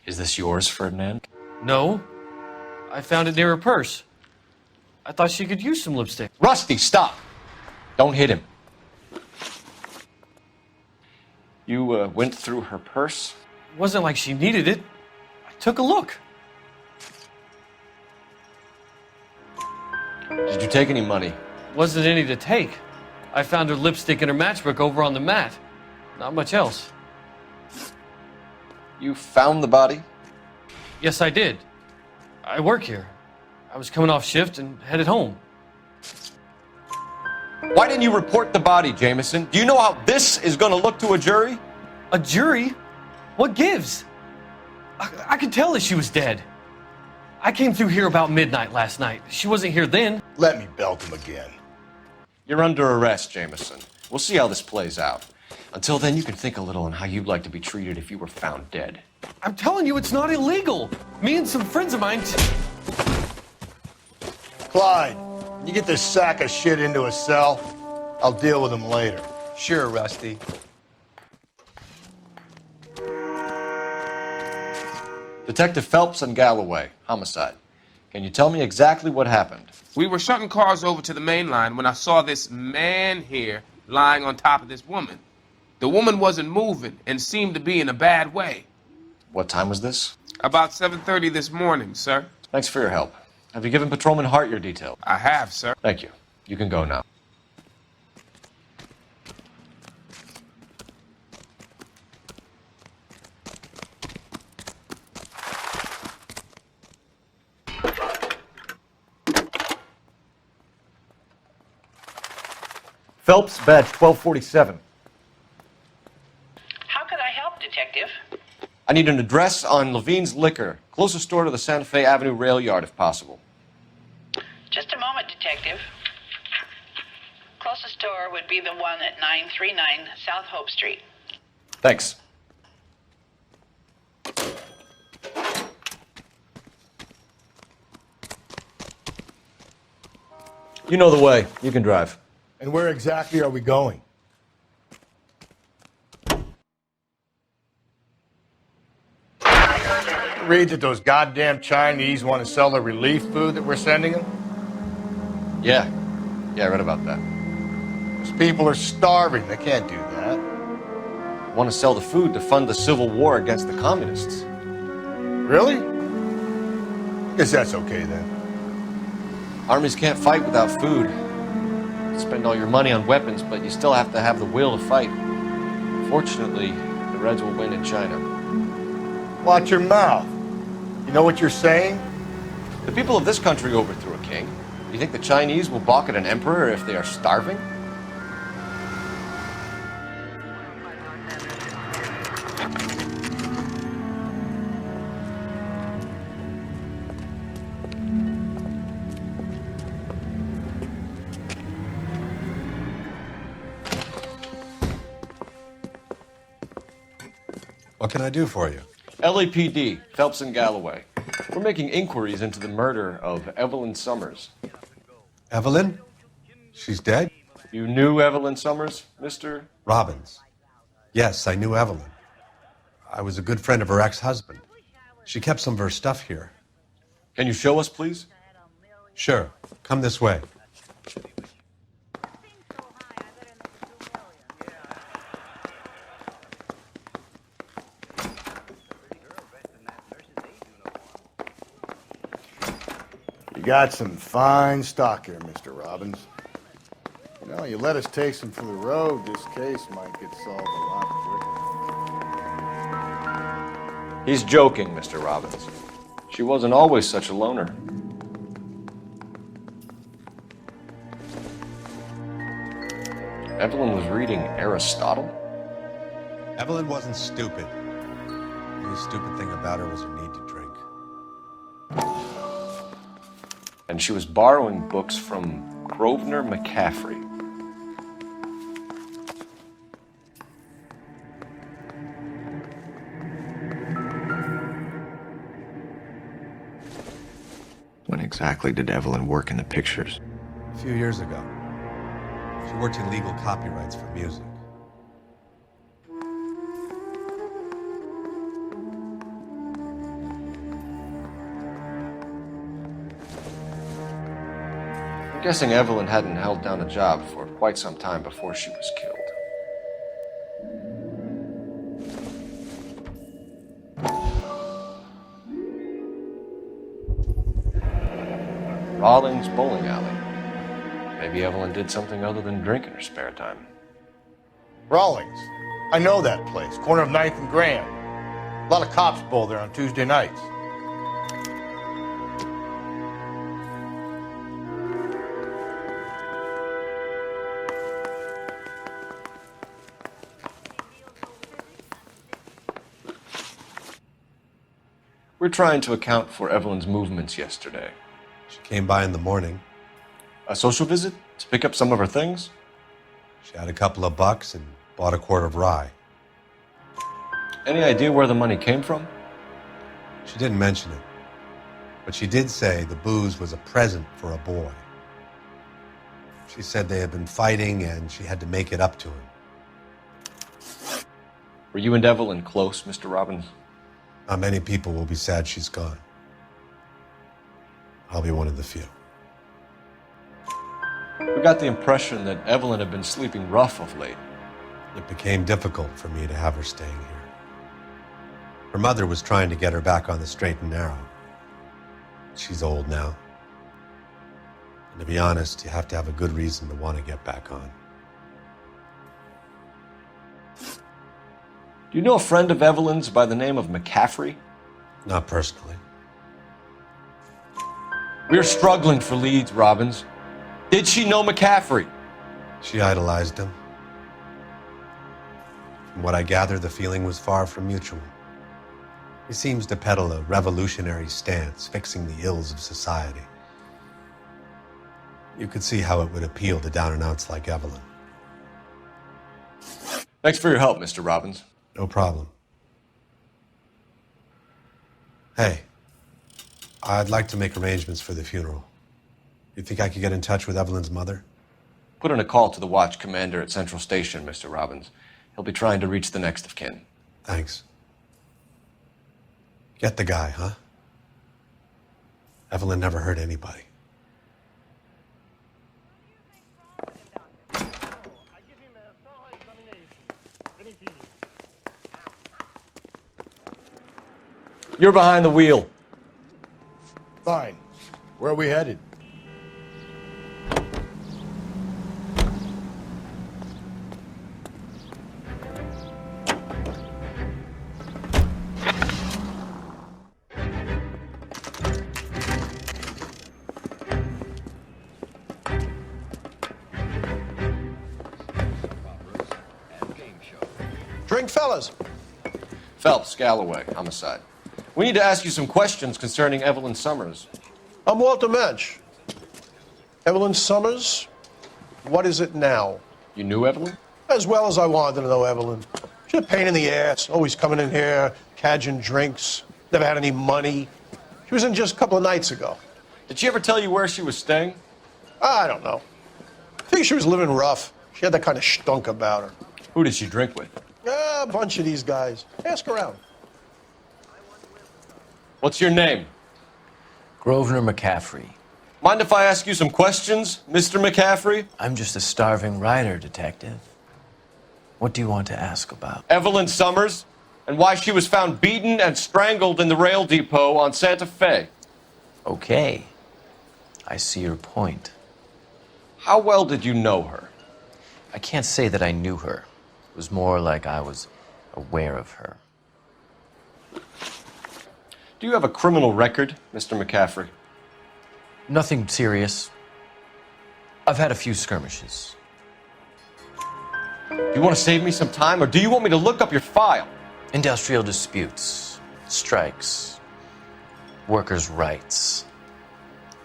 Is this yours, Ferdinand? No. I found it near her purse. I thought she could use some lipstick. Rusty, stop! Don't hit him. You went through her purse? It wasn't like she needed it. I took a look. Did you take any money? Wasn't any to take. I found her lipstick and her matchbook over on the mat. Not much else. You found the body? Yes, I did. I work here. I was coming off shift and headed home. Why didn't you report the body, Jameson? Do you know how this is going to look to a jury? A jury? What gives? I could tell that she was dead. I came through here about midnight last night. She wasn't here then. Let me belt him again. You're under arrest, Jameson. We'll see how this plays out. Until then, you can think a little on how you'd like to be treated if you were found dead. I'm telling you, it's not illegal. Me and some friends of mine... Clyde, you get this sack of shit into a cell. I'll deal with him later. Sure, Rusty. Detective Phelps and Galloway, homicide. Can you tell me exactly what happened? We were shutting cars over to the main line when I saw this man here lying on top of this woman. The woman wasn't moving and seemed to be in a bad way. What time was this? About 7:30 this morning, sir. Thanks for your help. Have you given Patrolman Hart your details? I have, sir. Thank you. You can go now. Phelps, badge 1247. How can I help, Detective? I need an address on Levine's Liquor, closest store to the Santa Fe Avenue rail yard, if possible. Just a moment, Detective. Closest store would be the one at 939 South Hope Street. Thanks. You know the way. You can drive. And where exactly are we going? Read that those goddamn Chinese want to sell the relief food that we're sending them? Yeah. Yeah, I read about that. Those people are starving. They can't do that. Want to sell the food to fund the civil war against the communists. Really? Guess that's okay then. Armies can't fight without food. Spend all your money on weapons, but you still have to have the will to fight. Fortunately, the Reds will win in China. Watch your mouth. You know what you're saying? The people of this country overthrew a king. You think the Chinese will balk at an emperor if they are starving? What can I do for you? LAPD, Phelps and Galloway. We're making inquiries into the murder of Evelyn Summers. Evelyn? She's dead? You knew Evelyn Summers, Mr. Robbins. Yes, I knew Evelyn. I was a good friend of her ex-husband. She kept some of her stuff here. Can you show us, please? Sure. Come this way. You got some fine stock here, Mr. Robbins. You know, you let us take some for the road, this case might get solved a lot quicker. He's joking, Mr. Robbins. She wasn't always such a loner. Evelyn was reading Aristotle? Evelyn wasn't stupid. stupid thing about her was her need to drink. And she was borrowing books from Grosvenor McCaffrey. When exactly did Evelyn work in the pictures? A few years ago. She worked in legal copyrights for music. I'm guessing Evelyn hadn't held down a job for quite some time before she was killed. Rawlings Bowling Alley. Maybe Evelyn did something other than drink in her spare time. Rawlings. I know that place. Corner of 9th and Grand. A lot of cops bowl there on Tuesday nights. We're trying to account for Evelyn's movements yesterday. She came by in the morning. A social visit? To pick up some of her things? She had a couple of bucks and bought a quart of rye. Any idea where the money came from? She didn't mention it, but she did say the booze was a present for a boy. She said they had been fighting and she had to make it up to him. Were you and Evelyn close, Mr. Robbins? Not many people will be sad she's gone. I'll be one of the few. We got the impression that Evelyn had been sleeping rough of late. It became difficult for me to have her staying here. Her mother was trying to get her back on the straight and narrow. She's old now. And to be honest, you have to have a good reason to want to get back on. Do you know a friend of Evelyn's by the name of McCaffrey? Not personally. We're struggling for leads, Robbins. Did she know McCaffrey? She idolized him. From what I gather, the feeling was far from mutual. He seems to peddle a revolutionary stance, fixing the ills of society. You could see how it would appeal to down-and-outs like Evelyn. Thanks for your help, Mr. Robbins. No problem. Hey, I'd like to make arrangements for the funeral. You think I could get in touch with Evelyn's mother? Put in a call to the watch commander at Central Station, Mr. Robbins. He'll be trying to reach the next of kin. Thanks. Get the guy, huh? Evelyn never hurt anybody. You're behind the wheel. Fine. Where are we headed? Drink, fellas. Phelps, Galloway, homicide. We need to ask you some questions concerning Evelyn Summers. I'm Walter Mensch. Evelyn Summers? What is it now? You knew Evelyn? As well as I wanted to know Evelyn. She's a pain in the ass, always coming in here, cadging drinks, never had any money. She was in just a couple of nights ago. Did she ever tell you where she was staying? I don't know. I think she was living rough. She had that kind of stunk about her. Who did she drink with? A bunch of these guys. Ask around. What's your name? Grosvenor McCaffrey. Mind if I ask you some questions, Mr. McCaffrey? I'm just a starving writer, detective. What do you want to ask about? Evelyn Summers, and why she was found beaten and strangled in the rail depot on Santa Fe. Okay. I see your point. How well did you know her? I can't say that I knew her. It was more like I was aware of her. Do you have a criminal record, Mr. McCaffrey? Nothing serious. I've had a few skirmishes. Do you want to save me some time, or do you want me to look up your file? Industrial disputes. Strikes, workers' rights,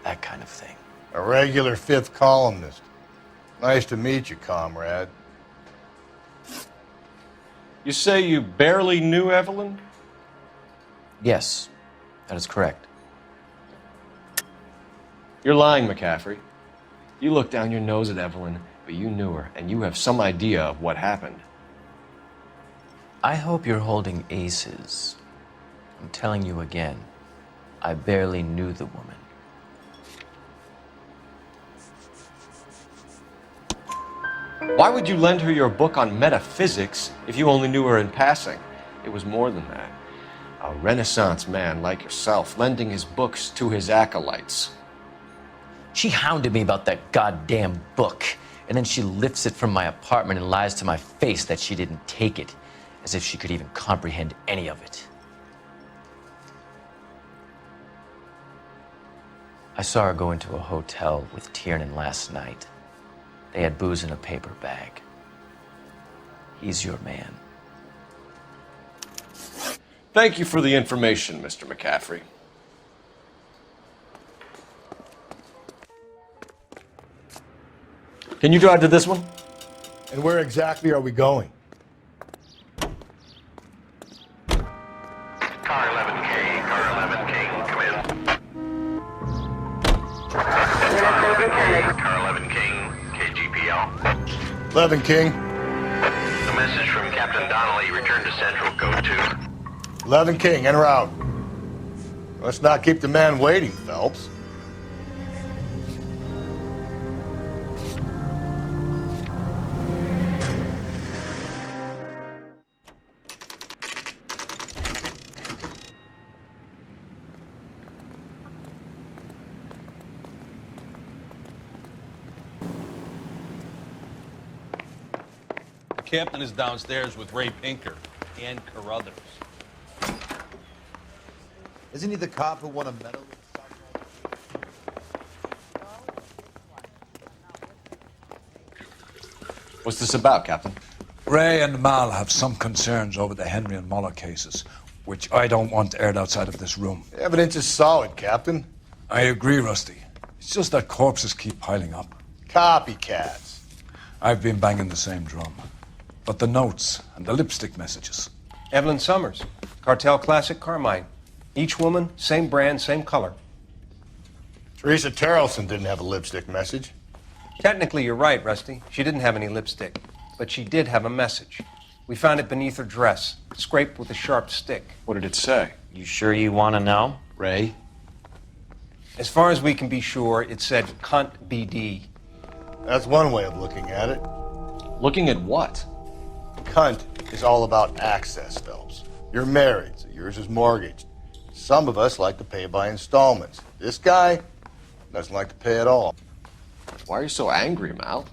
that kind of thing. A regular fifth columnist. Nice to meet you, comrade. You say you barely knew Evelyn? Yes, that is correct. You're lying, McCaffrey. You looked down your nose at Evelyn, but you knew her, and you have some idea of what happened. I hope you're holding aces. I'm telling you again, I barely knew the woman. Why would you lend her your book on metaphysics if you only knew her in passing? It was more than that. A Renaissance man like yourself lending his books to his acolytes. She hounded me about that goddamn book, and then she lifts it from my apartment and lies to my face that she didn't take it, as if she could even comprehend any of it. I saw her go into a hotel with Tiernan last night. They had booze in a paper bag. He's your man. Thank you for the information, Mr. McCaffrey. Can you drive to this one? And where exactly are we going? Car 11K, car 11K, come in. Car 11 King, KGPL. 11 King. A message from Captain Donnelly, return to Central, go to. 11 King, en route. Let's not keep the man waiting, Phelps. The captain is downstairs with Ray Pinker and Carruthers. Isn't he the cop who won a medal? What's this about, Captain? Ray and Mal have some concerns over the Henry and Muller cases, which I don't want aired outside of this room. The evidence is solid, Captain. I agree, Rusty. It's just that corpses keep piling up. Copycats. I've been banging the same drum. But the notes and the lipstick messages. Evelyn Summers, Cartel Classic Carmine. Each woman, same brand, same color. Teresa Terrelson didn't have a lipstick message. Technically, you're right, Rusty. She didn't have any lipstick, but she did have a message. We found it beneath her dress, scraped with a sharp stick. What did it say? You sure you want to know? Ray? As far as we can be sure, it said cunt BD. That's one way of looking at it. Looking at what? Cunt is all about access, Phelps. You're married, so yours is mortgaged. Some of us like to pay by installments. This guy doesn't like to pay at all. Why are you so angry, Mal?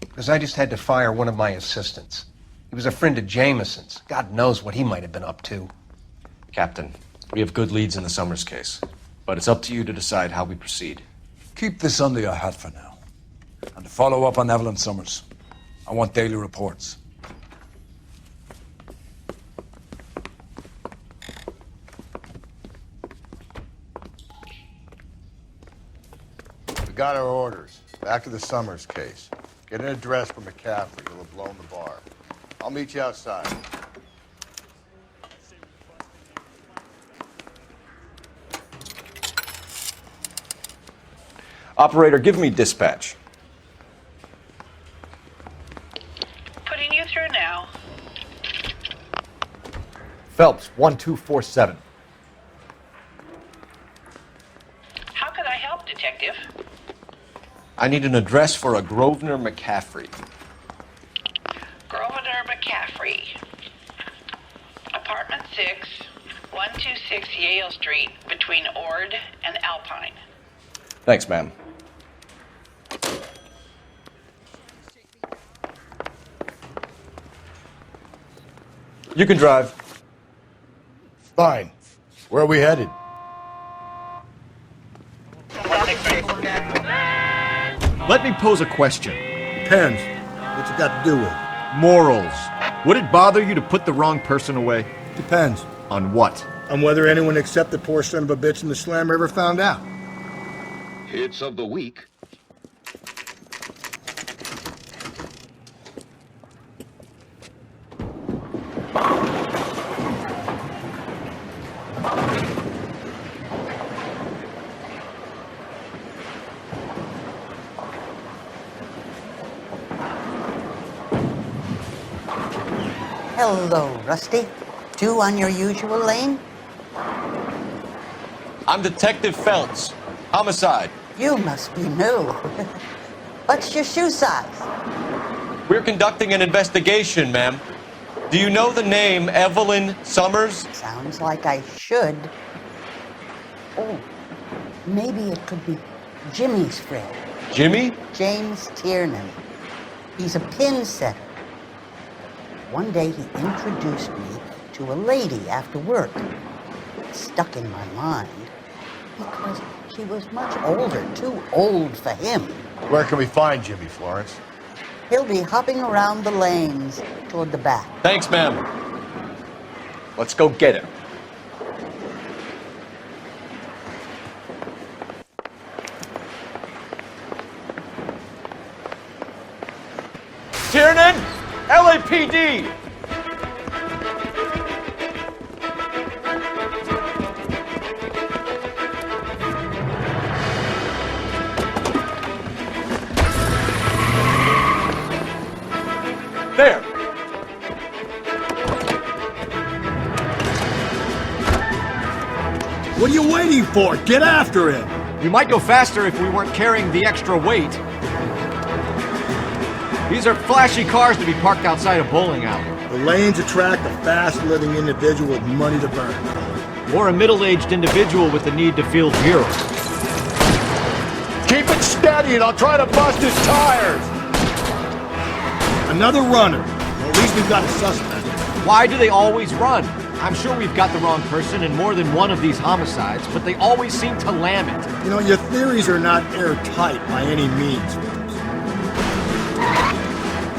Because I just had to fire one of my assistants. He was a friend of Jameson's. God knows what he might have been up to. Captain, we have good leads in the Summers case, but it's up to you to decide how we proceed. Keep this under your hat for now. And to follow up on Evelyn Summers, I want daily reports. We got our orders. Back to the Summers case. Get an address for McCaffrey. He'll have blown the bar. I'll meet you outside. Operator, give me dispatch. Putting you through now. Phelps, 1247. How could I help, Detective? I need an address for a Grosvenor McCaffrey. Grosvenor McCaffrey. Apartment 6, 126 Yale Street, between Ord and Alpine. Thanks, ma'am. You can drive. Fine. Where are we headed? Let me pose a question. Depends. What's it got to do with? Morals. Would it bother you to put the wrong person away? Depends. On what? on whether anyone except the poor son of a bitch in the slammer ever found out. Hits of the week. Hello, Rusty. Two on your usual lane? I'm Detective Phelps. Homicide. You must be new. What's your shoe size? We're conducting an investigation, ma'am. Do you know the name Evelyn Summers? Sounds like I should. Oh, maybe it could be Jimmy's friend. Jimmy? James Tiernan. He's a pin setter. One day he introduced me to a lady after work. It stuck in my mind because she was much older, too old for him. Where can we find Jimmy, Florence? He'll be hopping around the lanes toward the back. Thanks, ma'am. Let's go get him. Tiernan! LAPD! There! What are you waiting for? Get after him! We might go faster if we weren't carrying the extra weight. These are flashy cars to be parked outside a bowling alley. The lanes attract a fast-living individual with money to burn. Or a middle-aged individual with the need to feel virile. Keep it steady and I'll try to bust his tires! Another runner. Well, at least we've got a suspect. Why do they always run? I'm sure we've got the wrong person in more than one of these homicides, but they always seem to lam it. You know, your theories are not airtight by any means.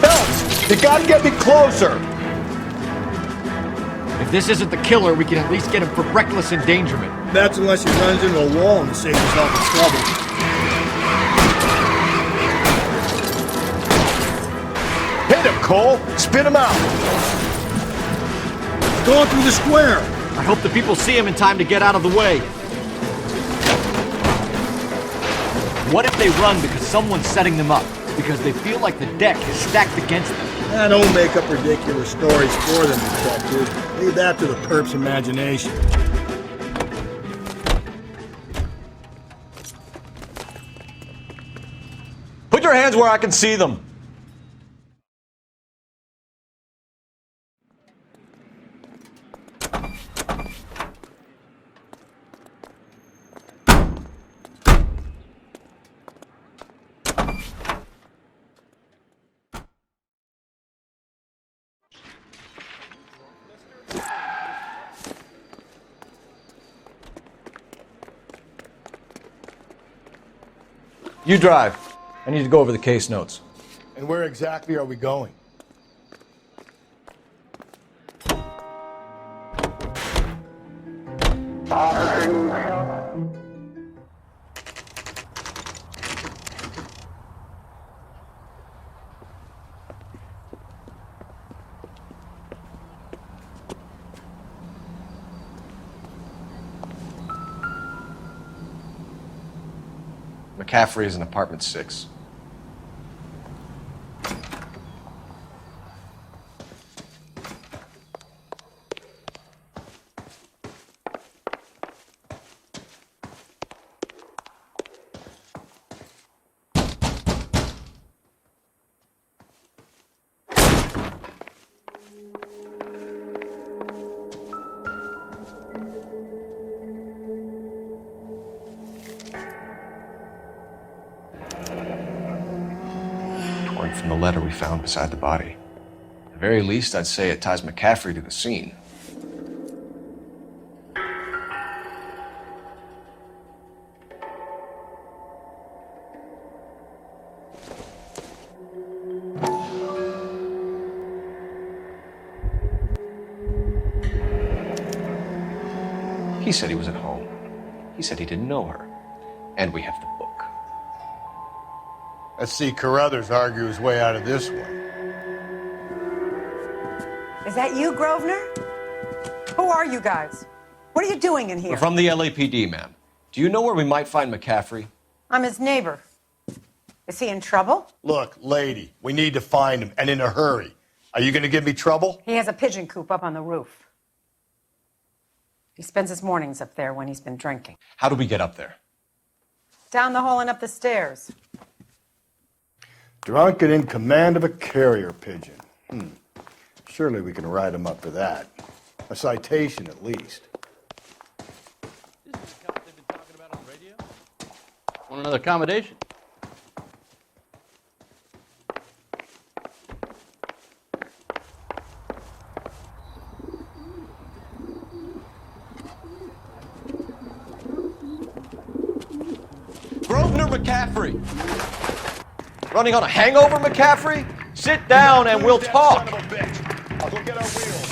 Phelps, you gotta get me closer! If this isn't the killer, we can at least get him for reckless endangerment. That's unless he runs into a wall and saves himself in trouble. Hit him, Cole! Spin him out! He's going through the square! I hope the people see him in time to get out of the way. What if they run because someone's setting them up? Because they feel like the deck is stacked against them? Don't make up ridiculous stories for them, detective. Leave that to the perp's imagination. Put your hands where I can see them. You drive. I need to go over the case notes. And where exactly are we going? McCaffrey is in apartment 6. From the letter we found beside the body. At the very least, I'd say it ties McCaffrey to the scene. He said he was at home. He said he didn't know her. And we have the book. Let's see Carruthers argue his way out of this one. Is that you, Grosvenor? Who are you guys? What are you doing in here? We're from the LAPD, ma'am. Do you know where we might find McCaffrey? I'm his neighbor. Is he in trouble? Look, lady, we need to find him, and in a hurry. Are you going to give me trouble? He has a pigeon coop up on the roof. He spends his mornings up there when he's been drinking. How do we get up there? Down the hall and up the stairs. Drunk and in command of a carrier pigeon. Surely we can write him up for that. A citation, at least. Want another accommodation? Grosvenor McCaffrey! Running on a hangover, McCaffrey? Sit down and we'll talk. Son of a bitch. I'll go get our wheels.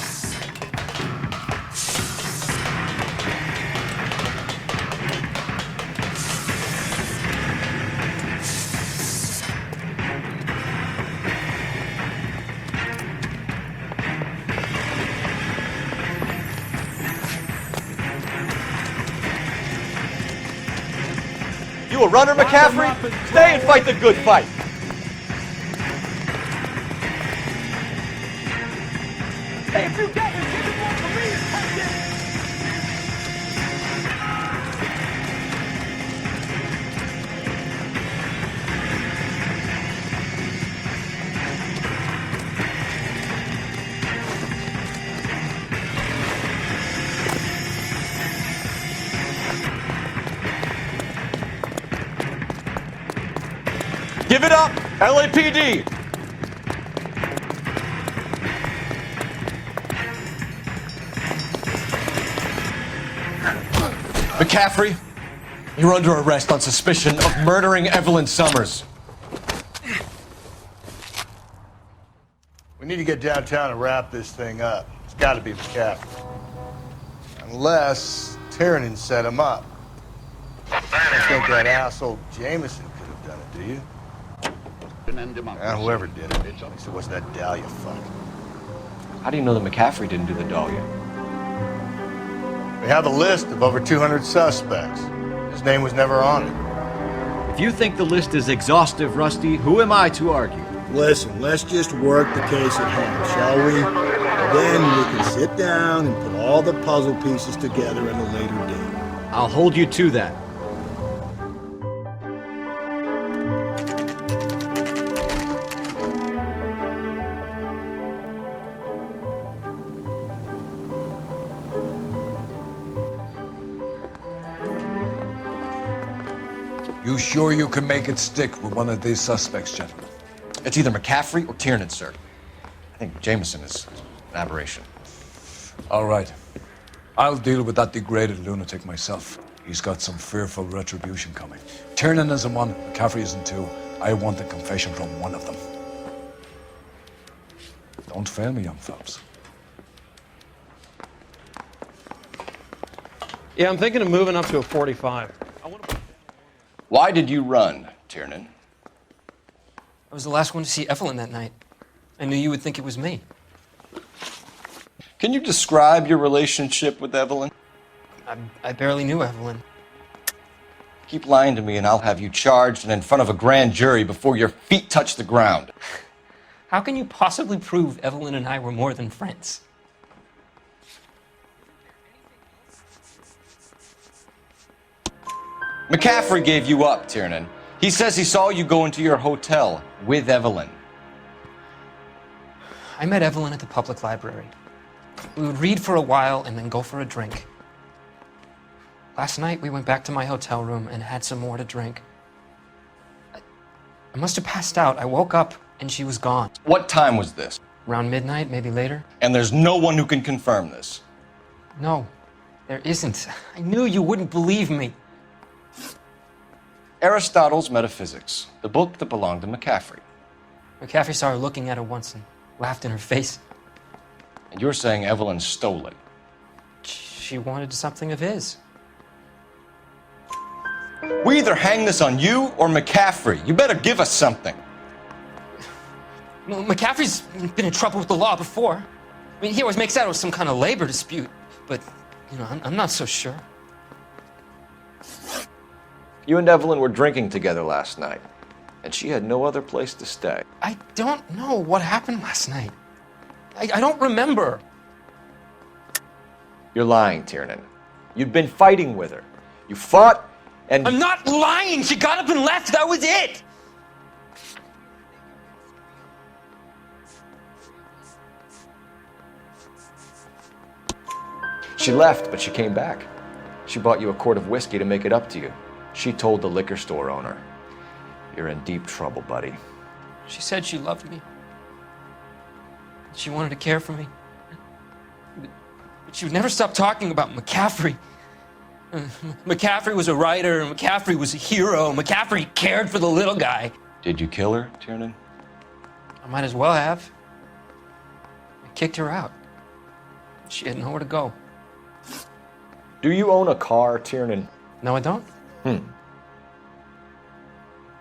You a runner, McCaffrey? Stay and fight the good fight. Hey, if you get it, give it one for me and take it. Give it up, LAPD! McCaffrey, you're under arrest on suspicion of murdering Evelyn Summers. We need to get downtown and wrap this thing up. It's got to be McCaffrey. Unless Tiernan set him up. I think that asshole Jameson could have done it, do you? Whoever did it. At least it wasn't that Dahlia fuck. How do you know that McCaffrey didn't do the Dahlia? We have a list of over 200 suspects. His name was never on it. If you think the list is exhaustive, Rusty, who am I to argue? Listen, let's just work the case at hand, shall we? Then we can sit down and put all the puzzle pieces together at a later date. I'll hold you to that. You sure you can make it stick with one of these suspects, gentlemen? It's either McCaffrey or Tiernan, sir. I think Jameson is an aberration. All right. I'll deal with that degraded lunatic myself. He's got some fearful retribution coming. Tiernan isn't one, McCaffrey isn't two. I want a confession from one of them. Don't fail me, young fellas. Yeah, I'm thinking of moving up to a 45. Why did you run, Tiernan? I was the last one to see Evelyn that night. I knew you would think it was me. Can you describe your relationship with Evelyn? I barely knew Evelyn. Keep lying to me and I'll have you charged and in front of a grand jury before your feet touch the ground. How can you possibly prove Evelyn and I were more than friends? McCaffrey gave you up, Tiernan. He says he saw you go into your hotel with Evelyn. I met Evelyn at the public library. We would read for a while and then go for a drink. Last night, we went back to my hotel room and had some more to drink. I must have passed out. I woke up and she was gone. What time was this? Around midnight, maybe later. And there's no one who can confirm this? No, there isn't. I knew you wouldn't believe me. Aristotle's Metaphysics, the book that belonged to McCaffrey. McCaffrey saw her looking at it once and laughed in her face. And you're saying Evelyn stole it? She she wanted something of his. We either hang this on you or McCaffrey. You better give us something. Well, McCaffrey's been in trouble with the law before. I mean, he always makes out it was some kind of labor dispute, but, you know, I'm not so sure. You and Evelyn were drinking together last night, and she had no other place to stay. I don't know what happened last night. I don't remember. You're lying, Tiernan. You'd been fighting with her. You fought, and... I'm not lying! She got up and left, that was it! She left, but she came back. She bought you a quart of whiskey to make it up to you. She told the liquor store owner. You're in deep trouble, buddy. She said she loved me. She wanted to care for me. But she would never stop talking about McCaffrey. McCaffrey was a writer, McCaffrey was a hero, McCaffrey cared for the little guy. Did you kill her, Tiernan? I might as well have. I kicked her out. She had nowhere to go. Do you own a car, Tiernan? No, I don't.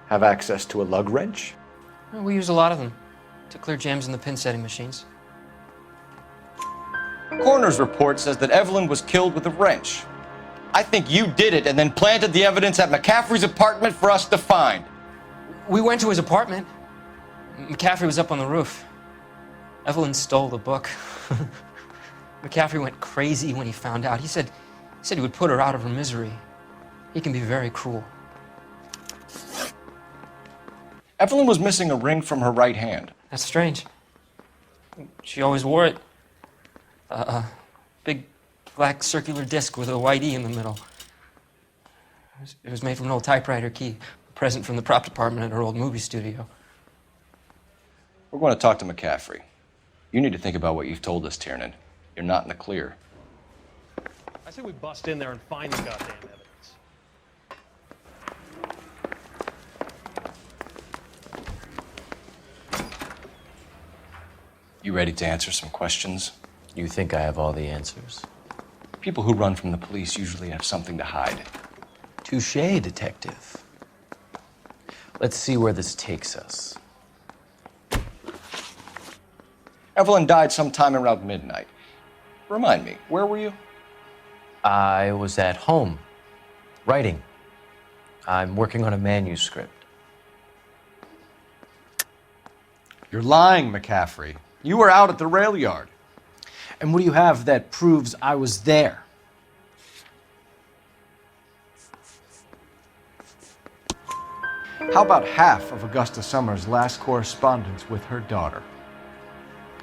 Have access to a lug wrench? Well, we use a lot of them to clear jams in the pin setting machines. Coroner's report says that Evelyn was killed with a wrench. I think you did it and then planted the evidence at McCaffrey's apartment for us to find. We went to his apartment. McCaffrey was up on the roof. Evelyn stole the book. McCaffrey went crazy when he found out. He said he would put her out of her misery. He can be very cruel. Evelyn was missing a ring from her right hand. That's strange. She always wore it. A big black circular disc with a white E in the middle. It was made from an old typewriter key, a present from the prop department at her old movie studio. We're going to talk to McCaffrey. You need to think about what you've told us, Tiernan. You're not in the clear. I say we bust in there and find the goddamn evidence. You ready to answer some questions? You think I have all the answers? People who run from the police usually have something to hide. Touché, detective. Let's see where this takes us. Evelyn died sometime around midnight. Remind me, where were you? I was at home, writing. I'm working on a manuscript. You're lying, McCaffrey. You were out at the rail yard. And what do you have that proves I was there? How about half of Augusta Summers' last correspondence with her daughter?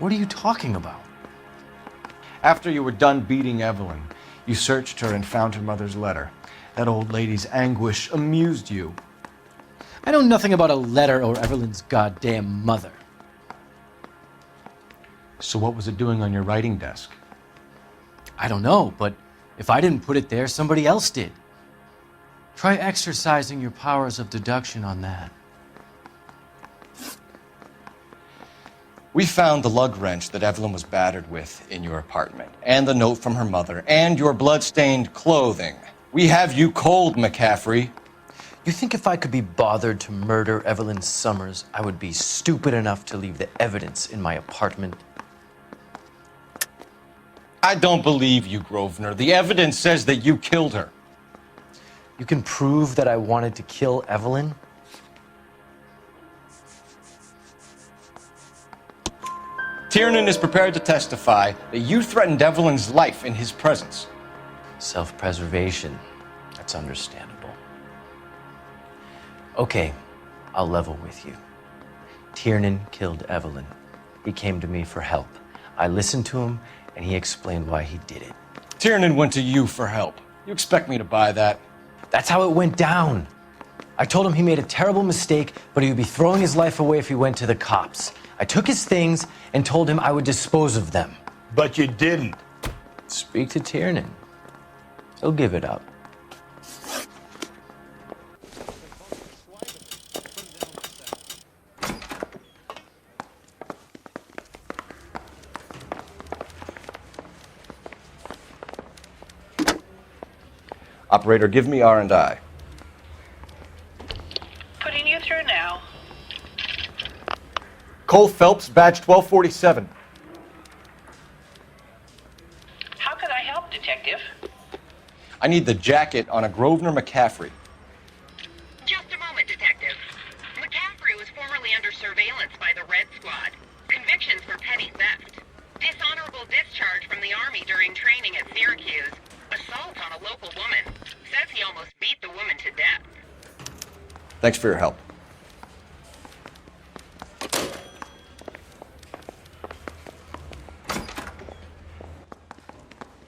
What are you talking about? After you were done beating Evelyn, you searched her and found her mother's letter. That old lady's anguish amused you. I know nothing about a letter or Evelyn's goddamn mother. So what was it doing on your writing desk? I don't know, but if I didn't put it there, somebody else did. Try exercising your powers of deduction on that. We found the lug wrench that Evelyn was battered with in your apartment, and the note from her mother, and your blood-stained clothing. We have you cold, McCaffrey. You think if I could be bothered to murder Evelyn Summers, I would be stupid enough to leave the evidence in my apartment? I don't believe you, Grosvenor. The evidence says that you killed her. You can prove that I wanted to kill Evelyn? Tiernan is prepared to testify that you threatened Evelyn's life in his presence. Self-preservation. That's understandable. Okay, I'll level with you. Tiernan killed Evelyn. He came to me for help. I listened to him, and he explained why he did it. Tiernan went to you for help. You expect me to buy that? That's how it went down. I told him he made a terrible mistake, but he would be throwing his life away if he went to the cops. I took his things and told him I would dispose of them. But you didn't. Speak to Tiernan. He'll give it up. Operator, give me R&I. Putting you through now. Cole Phelps, badge 1247. How could I help, Detective? I need the jacket on a Grosvenor McCaffrey. Just a moment, Detective. McCaffrey was formerly under surveillance by the Red Squad. Convictions for petty theft. Dishonorable discharge from the Army during training at Syracuse. Assault on a local woman. Says he almost beat the woman to death. Thanks for your help.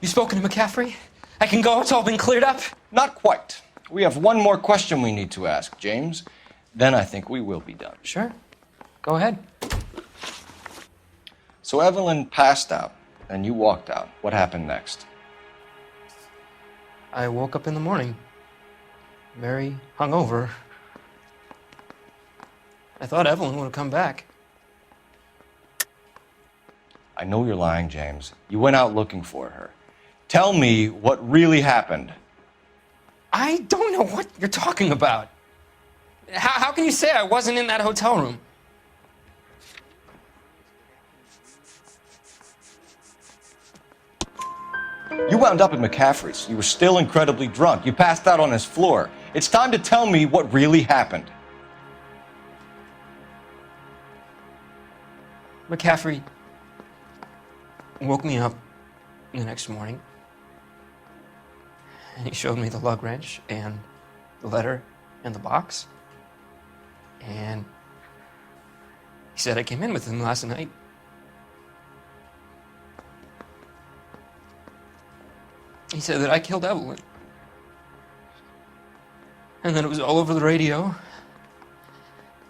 You spoken to McCaffrey? I can go, it's all been cleared up? Not quite. We have one more question we need to ask, James. Then I think we will be done. Sure. Go ahead. So Evelyn passed out, and you walked out. What happened next? I woke up in the morning, very hungover. I thought Evelyn would have come back. I know you're lying, James. You went out looking for her. Tell me what really happened. I don't know what you're talking about. How can you say I wasn't in that hotel room? You wound up at McCaffrey's. You were still incredibly drunk. You passed out on his floor. It's time to tell me what really happened. McCaffrey woke me up the next morning, and he showed me the lug wrench and the letter in the box. And he said I came in with him last night. He said that I killed Evelyn. And that it was all over the radio.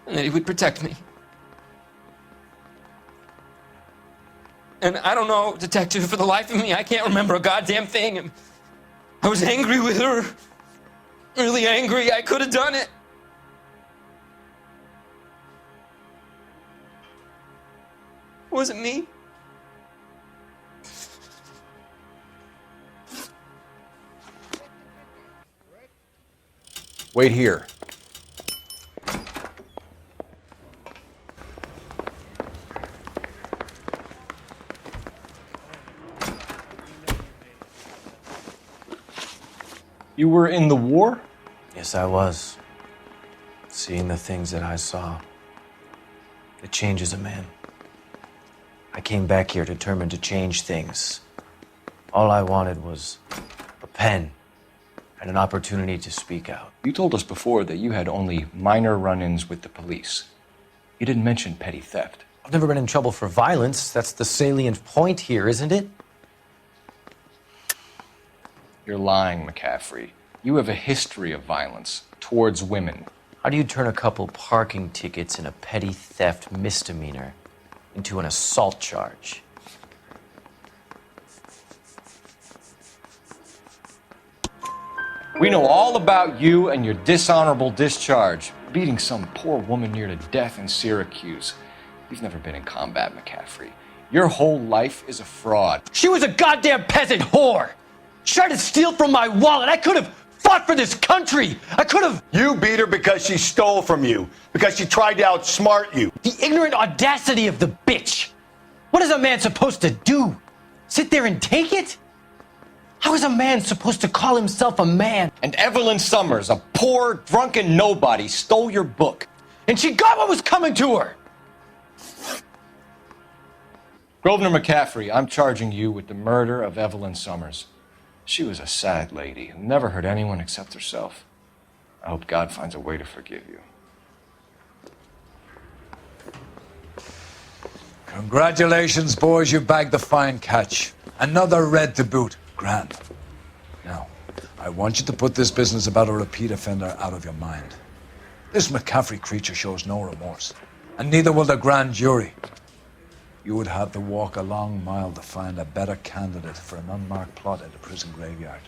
And that he would protect me. And I don't know, Detective, for the life of me, I can't remember a goddamn thing. And I was angry with her. Really angry. I could have done it. Was it me? Wait here. You were in the war? Yes, I was. Seeing the things that I saw, it changes a man. I came back here determined to change things. All I wanted was a pen and an opportunity to speak out. You told us before that you had only minor run-ins with the police. You didn't mention petty theft. I've never been in trouble for violence. That's the salient point here, isn't it? You're lying, McCaffrey. You have a history of violence towards women. How do you turn a couple parking tickets and a petty theft misdemeanor into an assault charge? We know all about you and your dishonorable discharge, beating some poor woman near to death in Syracuse. You've never been in combat, McCaffrey. Your whole life is a fraud. She was a goddamn peasant whore! She tried to steal from my wallet. I could have fought for this country. I could have. You beat her because she stole from you, because she tried to outsmart you. The ignorant audacity of the bitch. What is a man supposed to do? Sit there and take it? How is a man supposed to call himself a man? And Evelyn Summers, a poor, drunken nobody, stole your book. And she got what was coming to her. Grosvenor McCaffrey, I'm charging you with the murder of Evelyn Summers. She was a sad lady who never hurt anyone except herself. I hope God finds a way to forgive you. Congratulations, boys. You bagged the fine catch. Another red to boot. Grand. Now, I want you to put this business about a repeat offender out of your mind. This McCaffrey creature shows no remorse, and neither will the grand jury. You would have to walk a long mile to find a better candidate for an unmarked plot at the prison graveyard.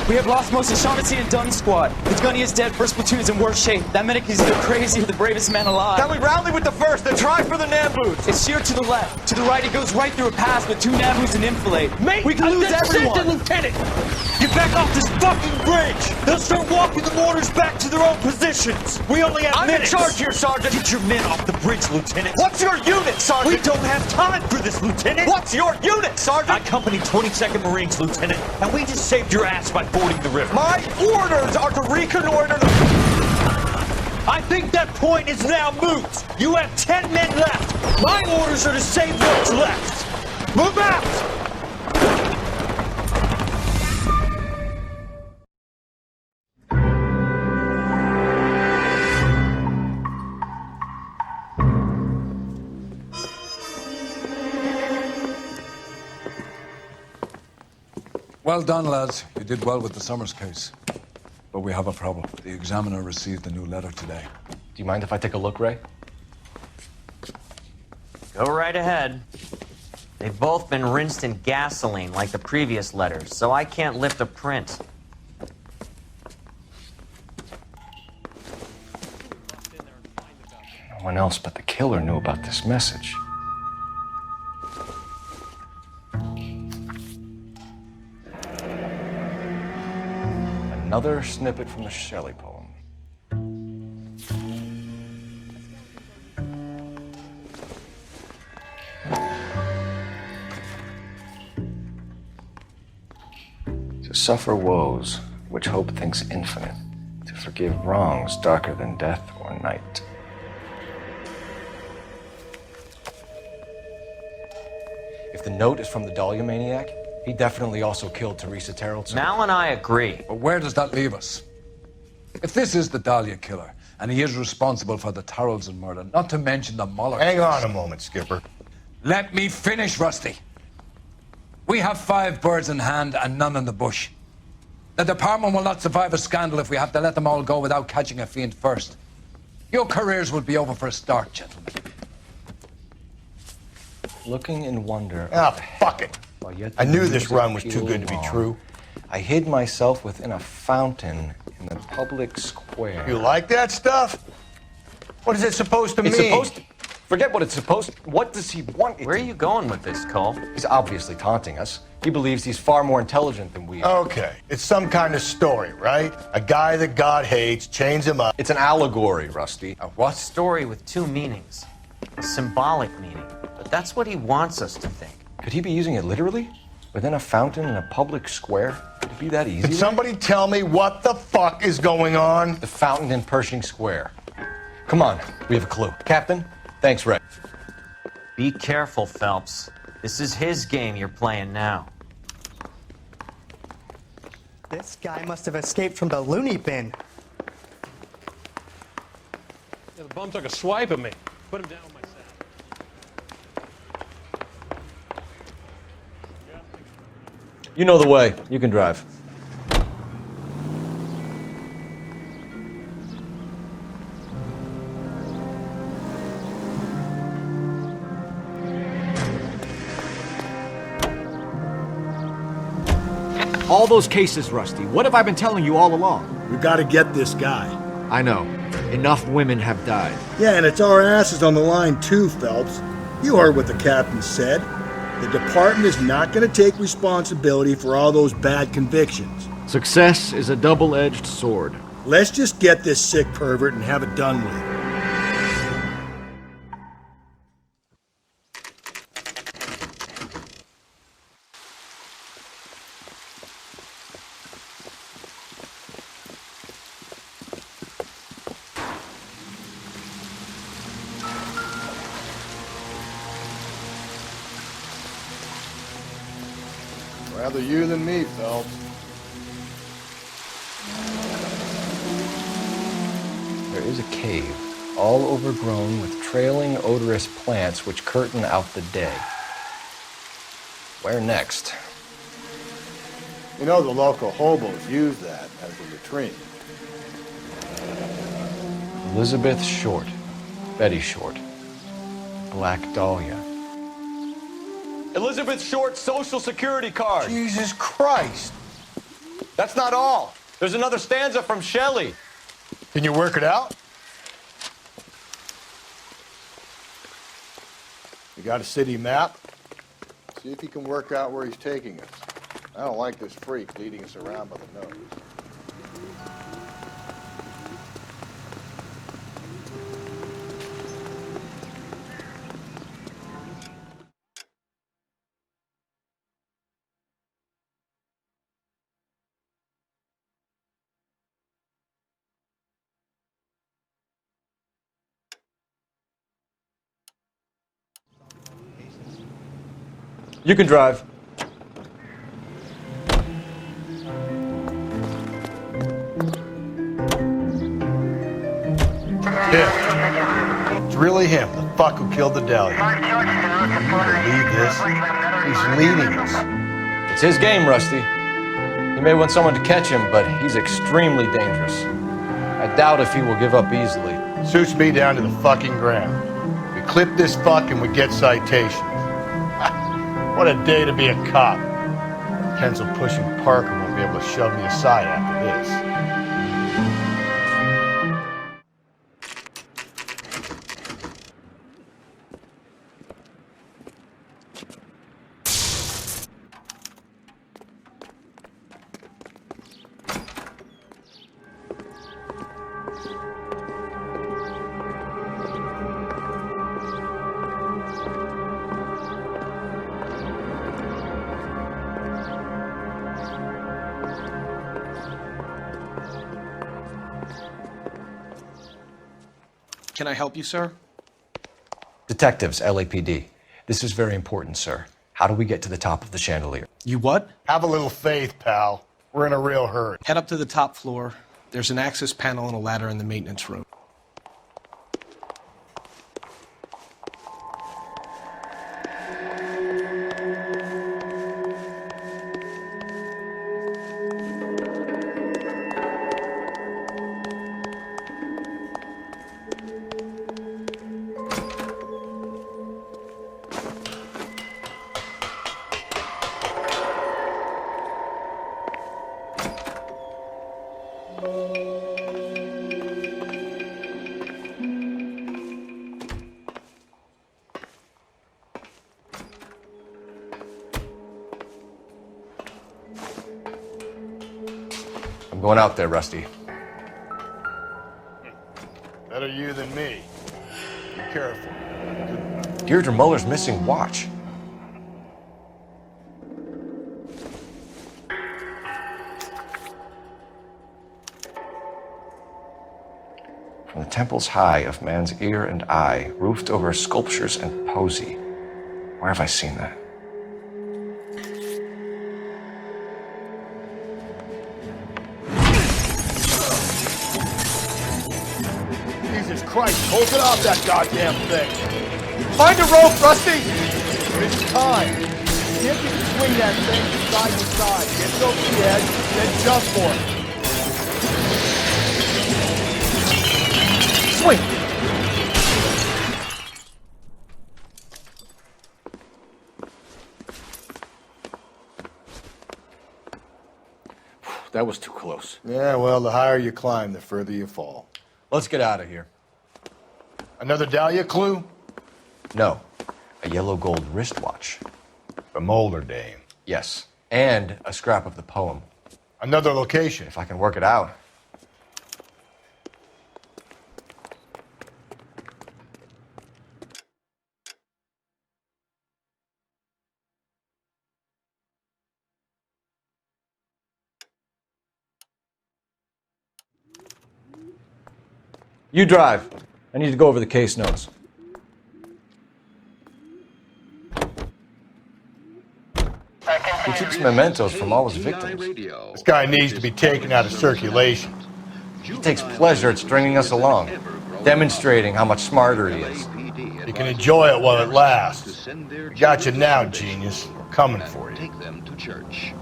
We have lost most of Shaughnessy and Dunn's squad. The gunny is dead, first platoon is in worse shape. That medic is either crazy or the bravest man alive. Then we rally with the first and try for the Nambus. It's sheer to the left. To the right, it goes right through a pass with 2 Nambus and enfilade. Mate, we can lose everyone. Lieutenant! Get back off this fucking bridge! They'll start walking the mortars back to their own positions. We only have minutes. I'm in charge here, Sergeant. Get your men off the bridge, Lieutenant. What's your unit, Sergeant? We don't have time for this, Lieutenant. What's your unit, Sergeant? I company 22nd Marines, Lieutenant, and we just saved your ass by fording the river. My orders are to reconnoiter the... I think that point is now moot. You have 10 men left. My orders are to save what's left. Move out! Well done, lads. You did well with the Summers case. But we have a problem. The examiner received a new letter today. Do you mind if I take a look, Ray? Go right ahead. They've both been rinsed in gasoline like the previous letters, so I can't lift a print. No one else but the killer knew about this message. Another snippet from the Shelley poem. To suffer woes which hope thinks infinite, to forgive wrongs darker than death or night. If the note is from the Dahlia maniac, he definitely also killed Teresa Terrellson. Mal and I agree. But where does that leave us? If this is the Dahlia killer, and he is responsible for the Terrellson murder, not to mention the Muller... Hang on a moment, Skipper. Let me finish, Rusty. We have 5 birds in hand and none in the bush. The department will not survive a scandal if we have to let them all go without catching a fiend first. Your careers will be over for a start, gentlemen. Looking in wonder... Ah, fuck it. I knew this run was too good to be true. I hid myself within a fountain in the public square. You like that stuff? What is it supposed to mean? It's supposed to... Forget what it's supposed to... What does he want it Where are you going with this, Cole? He's obviously taunting us. He believes he's far more intelligent than we are. Okay. It's some kind of story, right? A guy that God hates, chains him up. It's an allegory, Rusty. A what? Story with 2 meanings. A symbolic meaning. But that's what he wants us to think. Could he be using it literally? Within a fountain in a public square? Could it be that easy? Can somebody tell me what the fuck is going on? The fountain in Pershing Square. Come on, we have a clue. Captain, thanks, Ray. Be careful, Phelps. This is his game you're playing now. This guy must have escaped from the loony bin. Yeah, the bum took a swipe at me. Put him down with my sack. You know the way. You can drive. All those cases, Rusty. What have I been telling you all along? We gotta get this guy. I know. Enough women have died. Yeah, and it's our asses on the line too, Phelps. You heard what the captain said. The department is not gonna take responsibility for all those bad convictions. Success is a double-edged sword. Let's just get this sick pervert and have it done with. Rather you than me, Phelps. There is a cave, all overgrown with trailing, odorous plants which curtain out the day. Where next? You know the local hobos use that as a latrine. Elizabeth Short, Betty Short, Black Dahlia. Elizabeth Short's social security card. Jesus Christ. That's not all. There's another stanza from Shelley. Can you work it out? You got a city map? See if you can work out where he's taking us. I don't like this freak leading us around by the nose. You can drive. Yeah. It's really him, the fuck who killed the Dahlia. Can you believe this? He's leading us. It's his game, Rusty. He may want someone to catch him, but he's extremely dangerous. I doubt if he will give up easily. Suits me down to the fucking ground. We clip this fuck and we get citations. What a day to be a cop. Pencil pushing Parker won't be able to shove me aside after this. Can I help you, sir? Detectives, LAPD. This is very important, sir. How do we get to the top of the chandelier? You what? Have a little faith, pal. We're in a real hurry. Head up to the top floor. There's an access panel and a ladder in the maintenance room. I'm going out there, Rusty. Better you than me. Be careful. Deirdre Muller's missing watch. From the temples high of man's ear and eye, roofed over sculptures and poesy. Where have I seen that? Jesus Christ, hold it off that goddamn thing! Find a rope, Rusty! It's time. See if you can swing that thing from side to side. Get it over the edge, then jump for it. Swing! That was too close. Yeah, well, the higher you climb, the further you fall. Let's get out of here. Another Dahlia clue? No. A yellow gold wristwatch. The Mulder dame. Yes. And a scrap of the poem. Another location. If I can work it out. You drive. I need to go over the case notes. He keeps mementos from all his victims. This guy needs to be taken out of circulation. He takes pleasure at stringing us along, demonstrating how much smarter he is. You can enjoy it while it lasts. We got you now, genius. We're coming for you. Take them to church.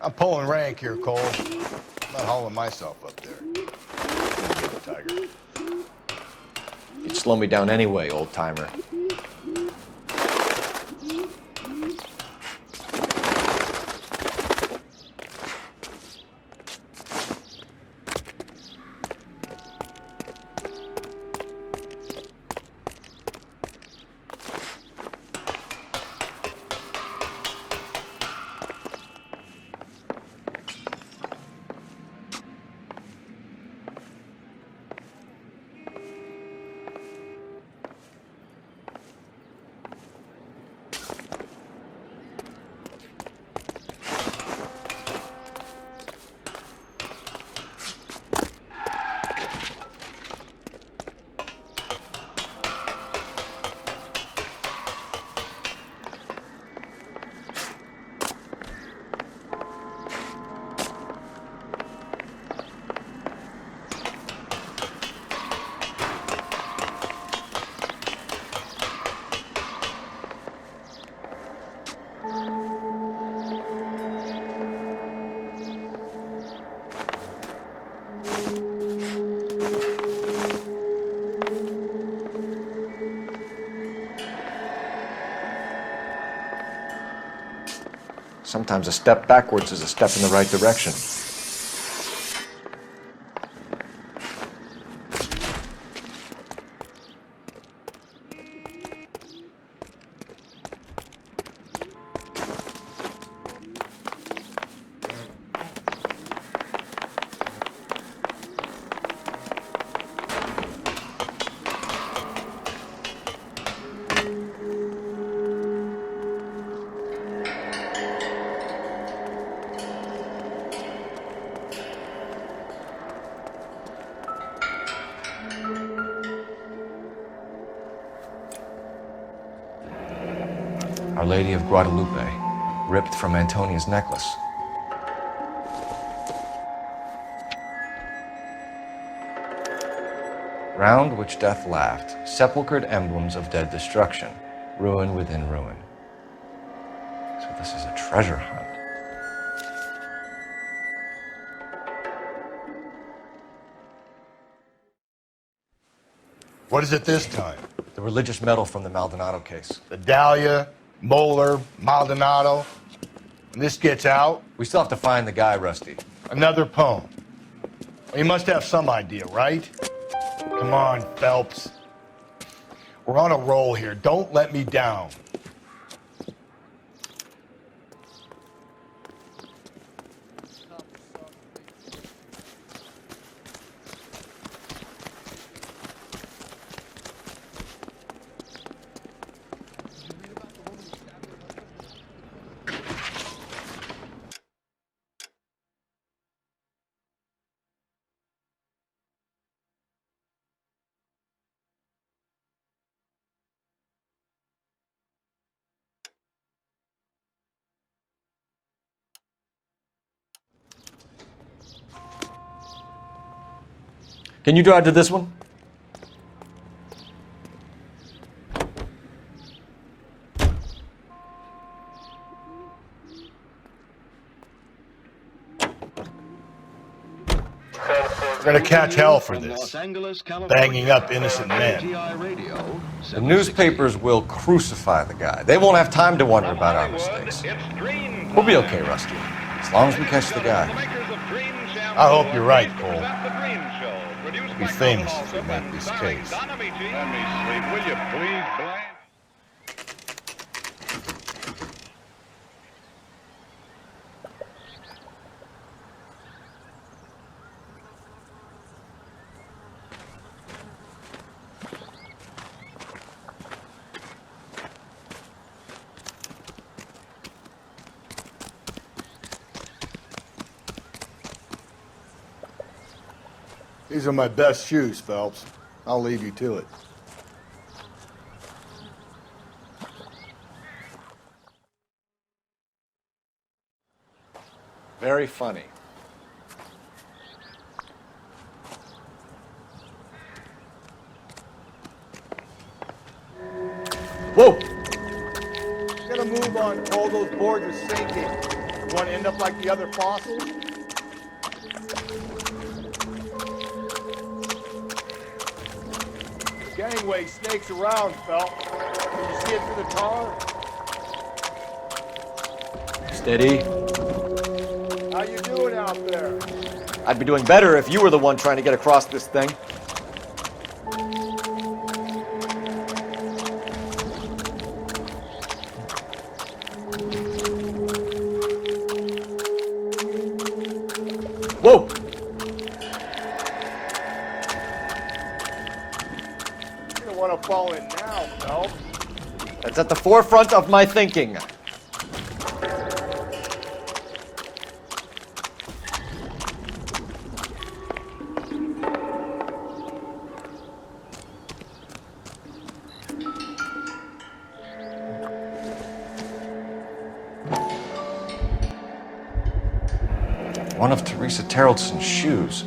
I'm pulling rank here, Cole. I'm not hauling myself up there. Tiger. You'd slow me down anyway, old timer. Sometimes a step backwards is a step in the right direction. Our Lady of Guadalupe, ripped from Antonia's necklace. Round which death laughed, sepulchred emblems of dead destruction, ruin within ruin. So this is a treasure hunt. What is it this time? The religious medal from the Maldonado case. The Dahlia, Moeller, Maldonado. When this gets out... We still have to find the guy, Rusty. Another poem. Well, you must have some idea, right? Come on, Phelps. We're on a roll here. Don't let me down. Can you drive to this one? We're gonna catch hell for this. Banging up innocent men. The newspapers will crucify the guy. They won't have time to wonder about our mistakes. We'll be okay, Rusty, as long as we catch the guy. I hope you're right, Cole. We'll be famous if we make this case. Let me sleep, will you please, Blaine? These are my best shoes, Phelps. I'll leave you to it. Very funny. Whoa! Gotta move on, Cole. Those boards are sinking. Want to end up like the other fossils? Gangway snakes around, Phelps. Can you see it through the tar? Steady. How you doing out there? I'd be doing better if you were the one trying to get across this thing. Whoa! You don't want to fall in now, Phelps. That's at the forefront of my thinking. One of Teresa Terrelson's shoes.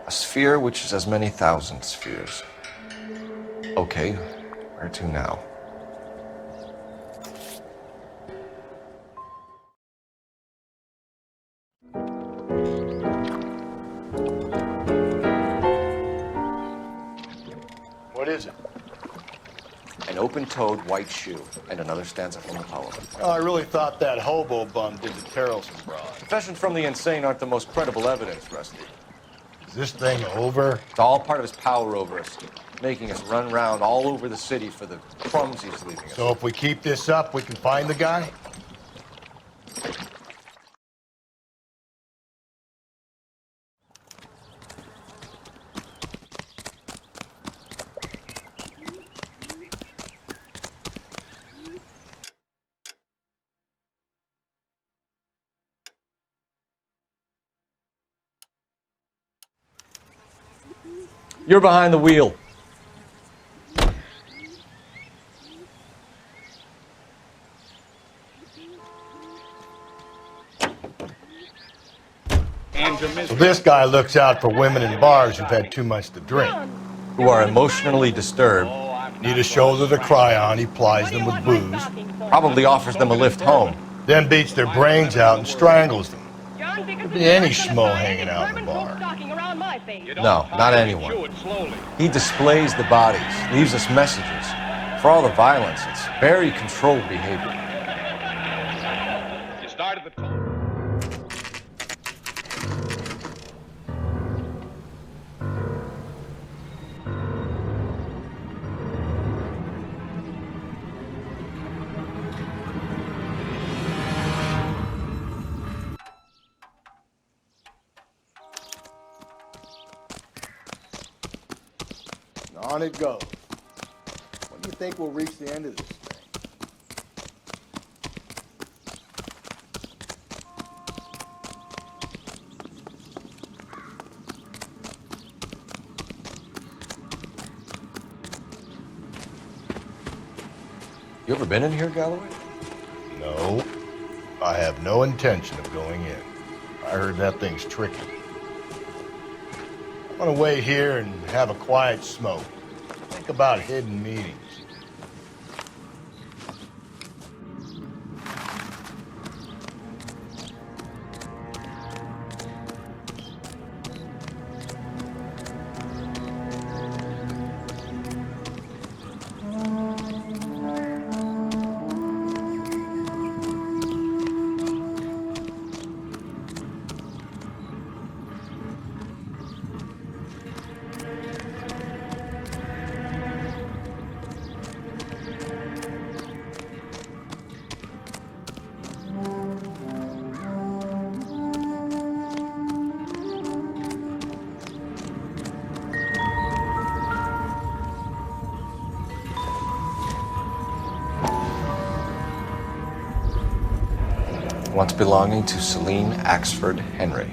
A sphere which is as many thousand spheres. Okay, where to now? What is it? An open-toed white shoe, and another stanza from the poem. Oh, I really thought that hobo bum did the Terrelson broad. Confessions from the insane aren't the most credible evidence, Rusty. Is this thing over? It's all part of his power over us, making us run round all over the city for the crumbs he's leaving us. So if we keep this up, we can find the guy? You're behind the wheel. So this guy looks out for women in bars who've had too much to drink. Who are emotionally disturbed. Need a shoulder to cry on, he plies them with booze. Probably offers them a lift home. Then beats their brains out and strangles them. Could be any schmo hanging out in the bar. No, not anyone. He displays the bodies, leaves us messages. For all the violence, it's very controlled behavior. You started the talk. On it goes. When do you think we'll reach the end of this thing? You ever been in here, Galloway? No. I have no intention of going in. I heard that thing's tricky. I want to wait here and have a quiet smoke. Think about hidden meetings. Once belonging to Celine Axford Henry.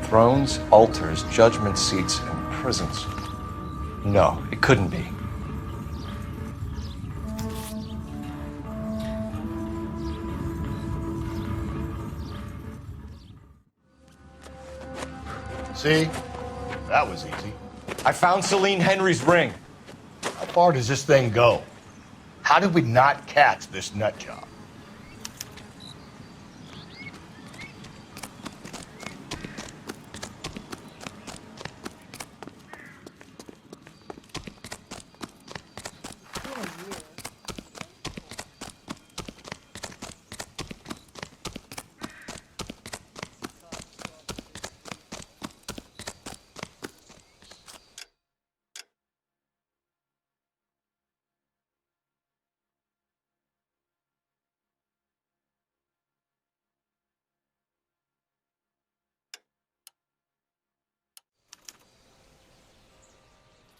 Thrones, altars, judgment seats, and prisons. No, it couldn't be. See? That was easy. I found Celine Henry's ring. How far does this thing go? How did we not catch this nut job?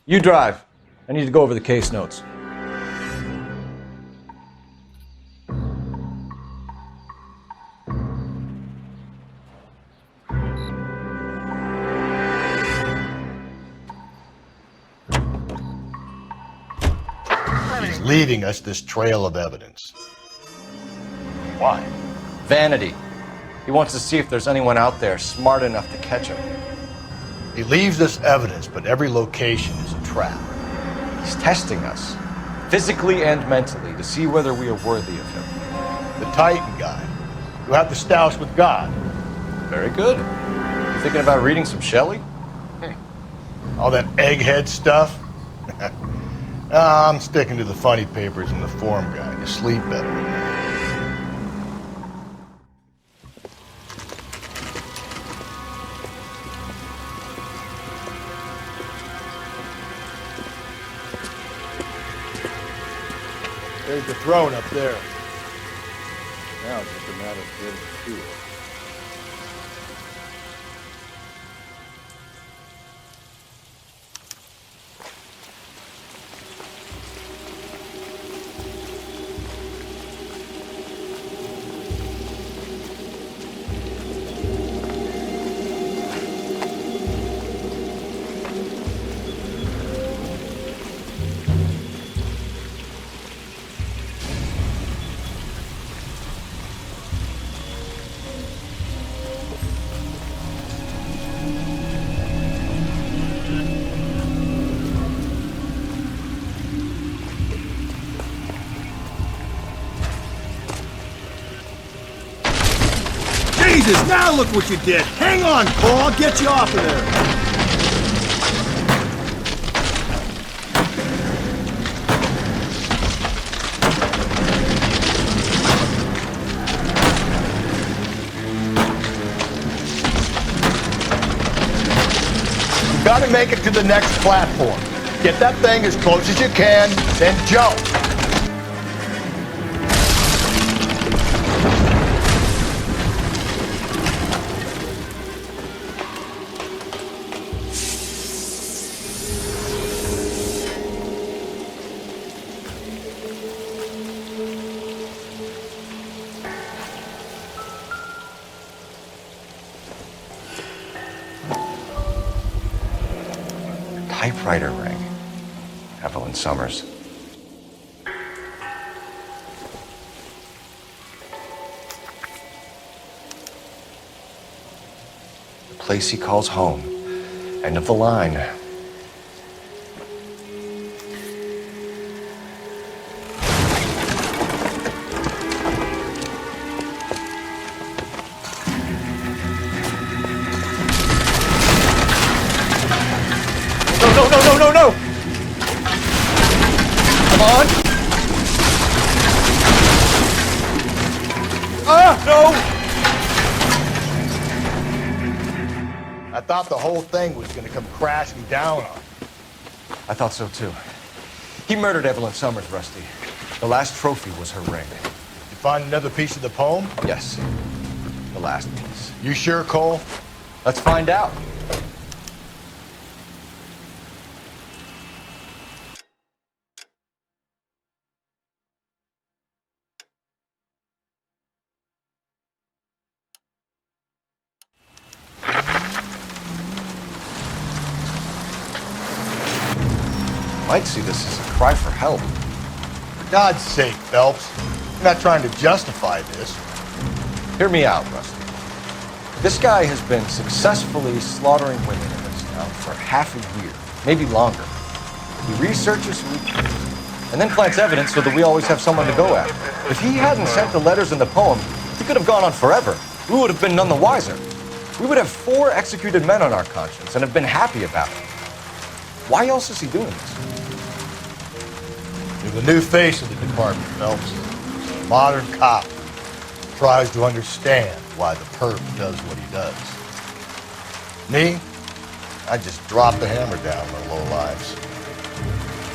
You drive. I need to go over the case notes. He's leaving us this trail of evidence. Why? Vanity. He wants to see if there's anyone out there smart enough to catch him. He leaves us evidence, but every location is a trap. He's testing us, physically and mentally, to see whether we are worthy of him. The Titan guy, who had the stoush with God. Very good. You thinking about reading some Shelley? All that egghead stuff? I'm sticking to the funny papers and the form guide. You sleep better at night. There's the throne up there. Now it's just a matter of getting to it. Jesus, now look what you did! Hang on, Cole, I'll get you off of there! You gotta make it to the next platform. Get that thing as close as you can, then jump. Typewriter ring. Evelyn Summers. The place he calls home. End of the line. No! Come on! Ah, no! I thought the whole thing was gonna come crashing down on him. I thought so too. He murdered Evelyn Summers, Rusty. The last trophy was her ring. You find another piece of the poem? Yes. The last piece. You sure, Cole? Let's find out. Might see this as a cry for help. For God's sake, Phelps. I'm not trying to justify this. Hear me out, Rusty. This guy has been successfully slaughtering women in this town for half a year, maybe longer. He researches who he kills, and then plants evidence so that we always have someone to go after. If he hadn't sent the letters in the poem, he could have gone on forever. We would have been none the wiser. We would have 4 executed men on our conscience and have been happy about it. Why else is he doing this? You're the new face of the department, Phelps. A modern cop tries to understand why the perp does what he does. Me? I just drop the hammer down on the low lives.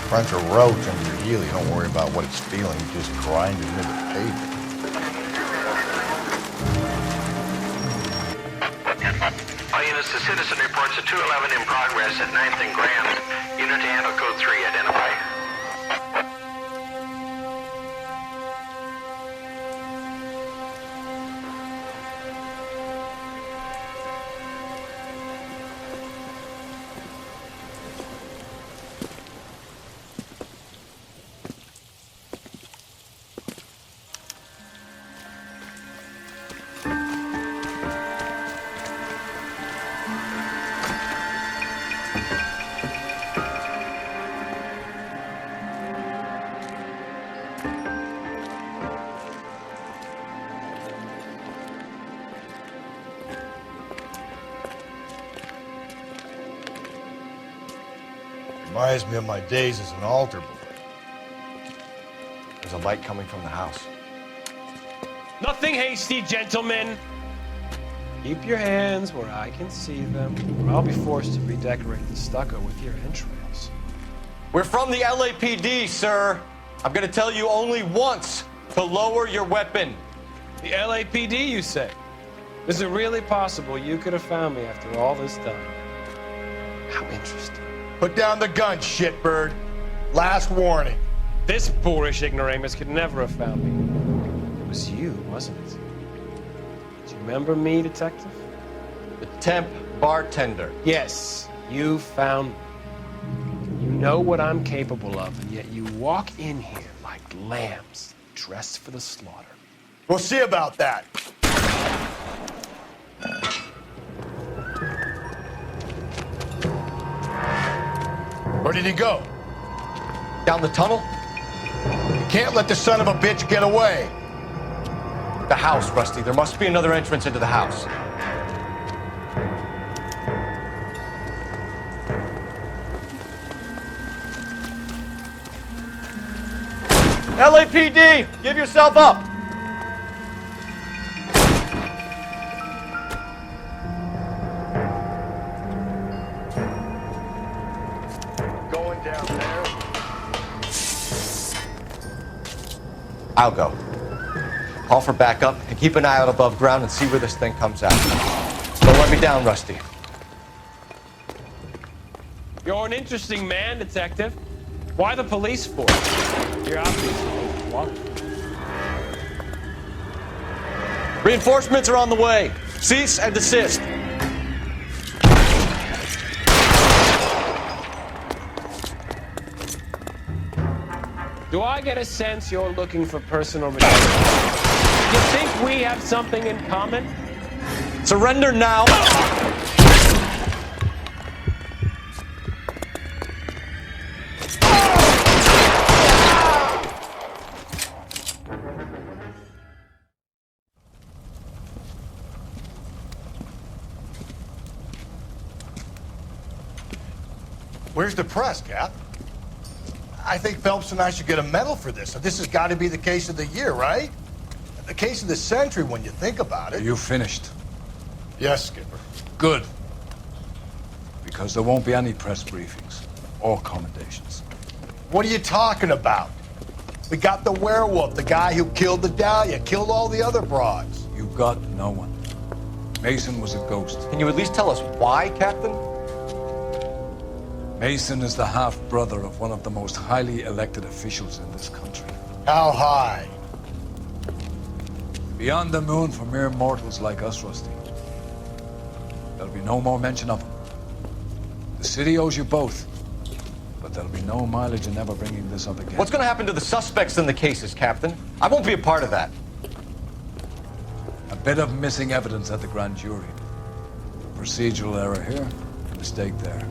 Crunch a roach under your heel, you don't worry about what it's feeling, you just grind it into the pavement. All units, the citizen reports a 211 in progress at 9th and Grand. Unit to handle code 3, identify. Reminds me of my days as an altar boy. There's a light coming from the house. Nothing hasty, gentlemen. Keep your hands where I can see them, or I'll be forced to redecorate the stucco with your entrails. We're from the LAPD, sir. I'm gonna tell you only once to lower your weapon. The LAPD, you say? Is it really possible you could have found me after all this time? How interesting. Put down the gun, shitbird. Last warning. This boorish ignoramus could never have found me. It was you, wasn't it? Do you remember me, detective? The temp bartender. Yes, you found me. You know what I'm capable of, and yet you walk in here like lambs, dressed for the slaughter. We'll see about that. Where did he go? Down the tunnel? You can't let the son of a bitch get away. The house, Rusty. There must be another entrance into the house. LAPD! Give yourself up! Going down there. I'll go. Call for backup and keep an eye out above ground and see where this thing comes out. Don't let me down, Rusty. You're an interesting man, detective. Why the police force? You're obviously overwhelmed. Reinforcements are on the way. Cease and desist. Do I get a sense you're looking for personal redemption? You think we have something in common? Surrender now. Where's the press, Cap? I think Phelps and I should get a medal for this. This has got to be the case of the year, right? The case of the century when you think about it. Are you finished? Yes, Skipper. Good. Because there won't be any press briefings or commendations. What are you talking about? We got the werewolf, the guy who killed the Dahlia, killed all the other broads. You got no one. Mason was a ghost. Can you at least tell us why, Captain? Mason is the half-brother of one of the most highly elected officials in this country. How high? Beyond the moon for mere mortals like us, Rusty. There'll be no more mention of him. The city owes you both, but there'll be no mileage in ever bringing this up again. What's going to happen to the suspects in the cases, Captain? I won't be a part of that. A Bit of missing evidence at the grand jury. Procedural error here, mistake there.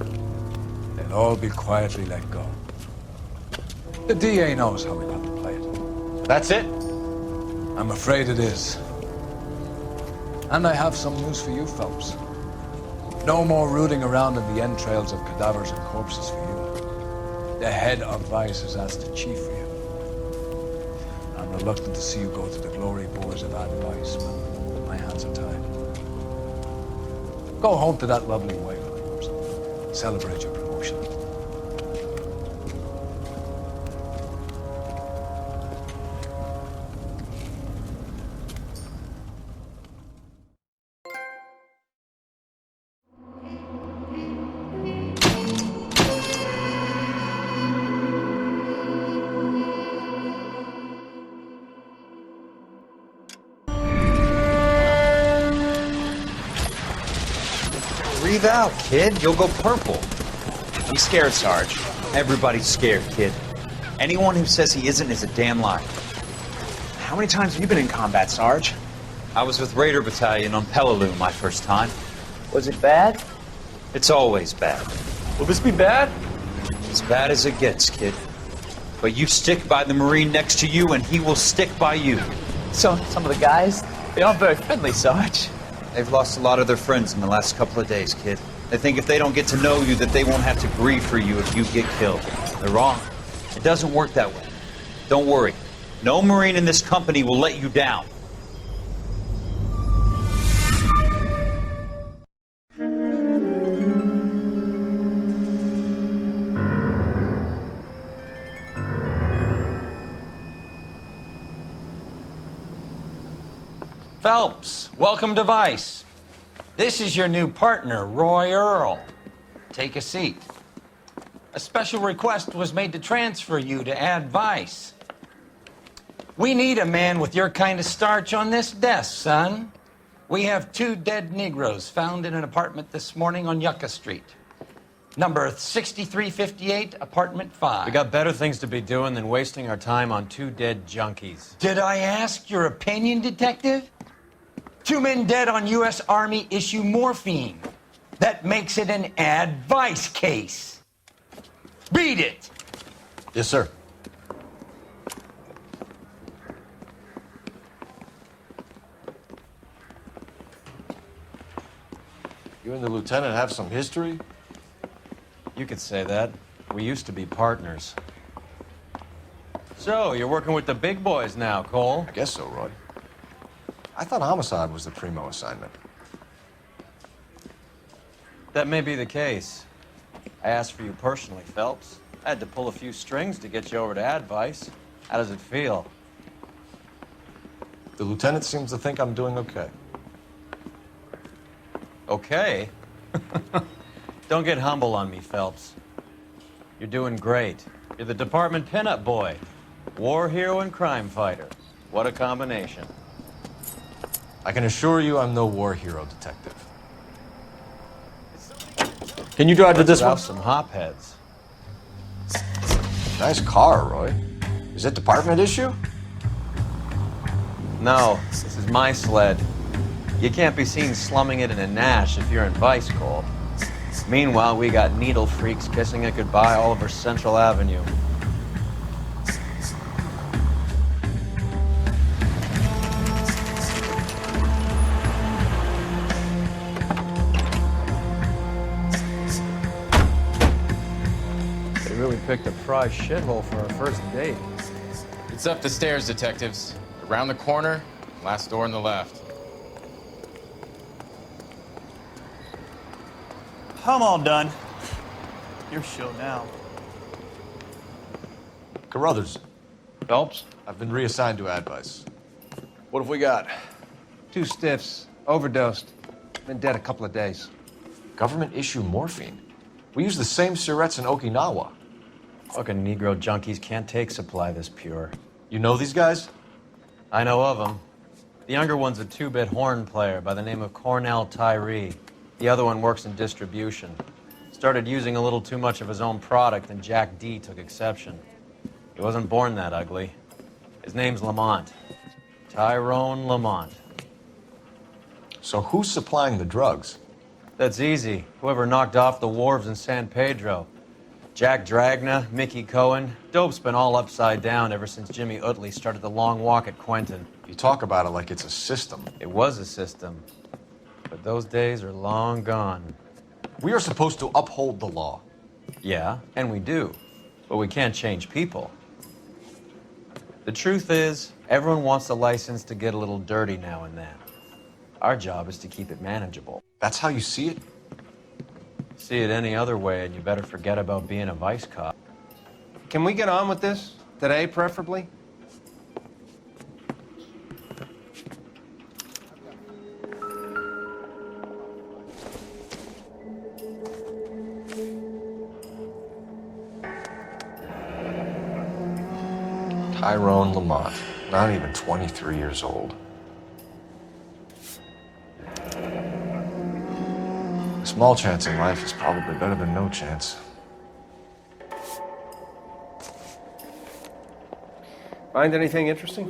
They'll all be quietly let go. The DA knows how we got to play it. That's it? I'm afraid it is. And I have some news for you, Phelps. No more rooting around in the entrails of cadavers and corpses for you. The head of Vice has asked to chief for you. I'm reluctant to see you go to the glory boys of advice, but my hands are tied. Go home to that lovely wife of yours. Celebrate your promotion. Breathe out, kid. You'll go purple. I'm scared, Sarge. Everybody's scared, kid. Anyone who says he isn't is a damn liar. How many times have you been in combat, Sarge? I was with Raider Battalion on Peleliu my first time. Was it bad? It's always bad. Will this be bad? As bad as it gets, kid. But you stick by the Marine next to you and he will stick by you. So, some of the guys, they aren't very friendly, Sarge. They've lost a lot of their friends in the last couple of days, kid. They think if they don't get to know you that they won't have to grieve for you if you get killed. They're wrong. It doesn't work that way. Don't worry. No Marine in this company will let you down. Phelps, welcome to Vice. This is your new partner, Roy Earl. Take a seat. A special request was made to transfer you to Ad Vice. We need a man with your kind of starch on this desk, son. We have 2 dead Negroes found in an apartment this morning on Yucca Street. Number 6358, apartment 5. We got better things to be doing than wasting our time on 2 dead junkies. Did I ask your opinion, detective? 2 men dead on U.S. Army issue morphine. That makes it an advice case. Beat it! Yes, sir. You and the lieutenant have some history? You could say that. We used to be partners. So, you're working with the big boys now, Cole? I guess so, Roy. I thought homicide was the primo assignment. That may be the case. I asked for you personally, Phelps. I had to pull a few strings to get you over to Advice. How does it feel? The lieutenant seems to think I'm doing okay. Okay? Don't get humble on me, Phelps. You're doing great. You're the department pinup boy. War hero and crime fighter. What a combination. I can assure you I'm no war hero, detective. Can you drive to this one? Some hopheads. Nice car, Roy. Is it department issue? No, this is my sled. You can't be seen slumming it in a Nash if you're in Vice, Cole. Meanwhile, we got needle freaks kissing it goodbye all over Central Avenue. They really picked a prize shithole for our first date. It's up the stairs, detectives. Around the corner, last door on the left. I'm all done. Your show now. Carruthers. Phelps? I've been reassigned to Advice. What have we got? 2 stiffs. Overdosed. Been dead a couple of days. Government issue morphine. We use the same syrettes in Okinawa. Fucking Negro junkies can't take supply this pure. You know these guys? I know of them. The younger one's a 2-bit horn player by the name of Cornell Tyree. The other one works in distribution. Started using a little too much of his own product, and Jack D took exception. He wasn't born that ugly. His name's Lamont. Tyrone Lamont. So who's supplying the drugs? That's easy. Whoever knocked off the wharves in San Pedro. Jack Dragna, Mickey Cohen. Dope's been all upside down ever since Jimmy Utley started the long walk at Quentin. You talk about it like it's a system. It was a system. But those days are long gone. We are supposed to uphold the law. Yeah, and we do. But we can't change people. The truth is, everyone wants a license to get a little dirty now and then. Our job is to keep it manageable. That's how you see it? See it any other way, and you better forget about being a vice cop. Can we get on with this? Today, preferably? Tyrone Lamont, not even 23 years old. A small chance in life is probably better than no chance. Find anything interesting?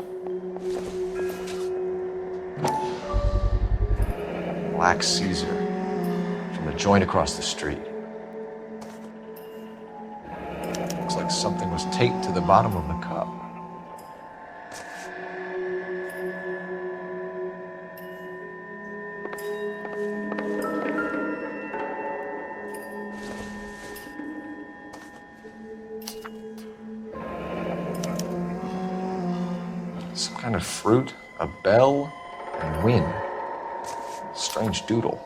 Black Caesar, from the joint across the street. Looks like something was taped to the bottom of the cup. Some kind of fruit, a bell, and wind. Strange doodle.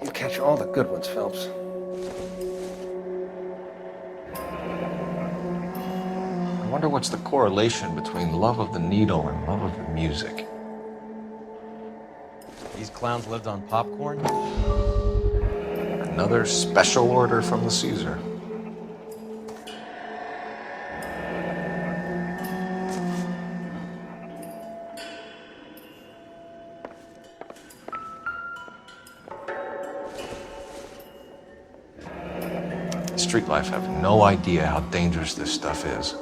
You catch all the good ones, Phelps. I wonder what's the correlation between love of the needle and love of the music. These clowns lived on popcorn? Another special order from the Caesar. Street life have no idea how dangerous this stuff is.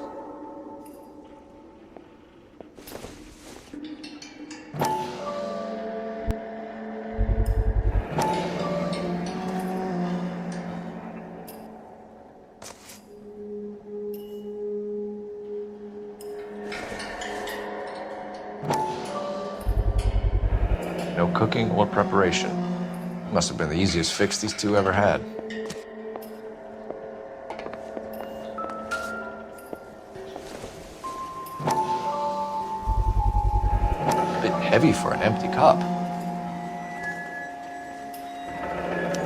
No cooking or preparation. Must have been the easiest fix these two ever had. Heavy for an empty cup.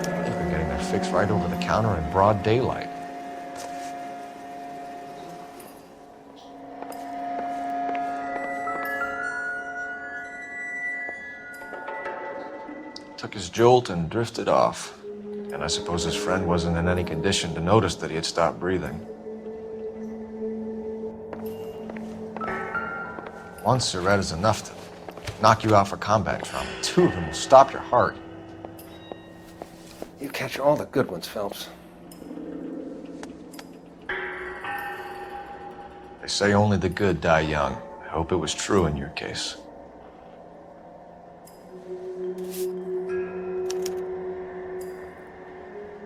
They're getting their fix right over the counter in broad daylight. Took his jolt and drifted off. And I suppose his friend wasn't in any condition to notice that he had stopped breathing. One cigarette is enough to knock you out for combat trauma. Two of them will stop your heart. You catch all the good ones, Phelps. They say only the good die young. I hope it was true in your case.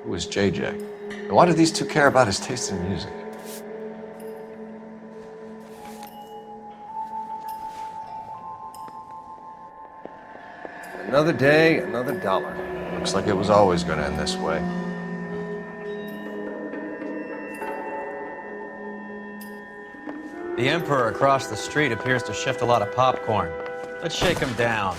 Who is JJ? And why do these two care about his taste in music? Another day, another dollar. Looks like it was always going to end this way. The Emperor across the street appears to shift a lot of popcorn. Let's shake him down.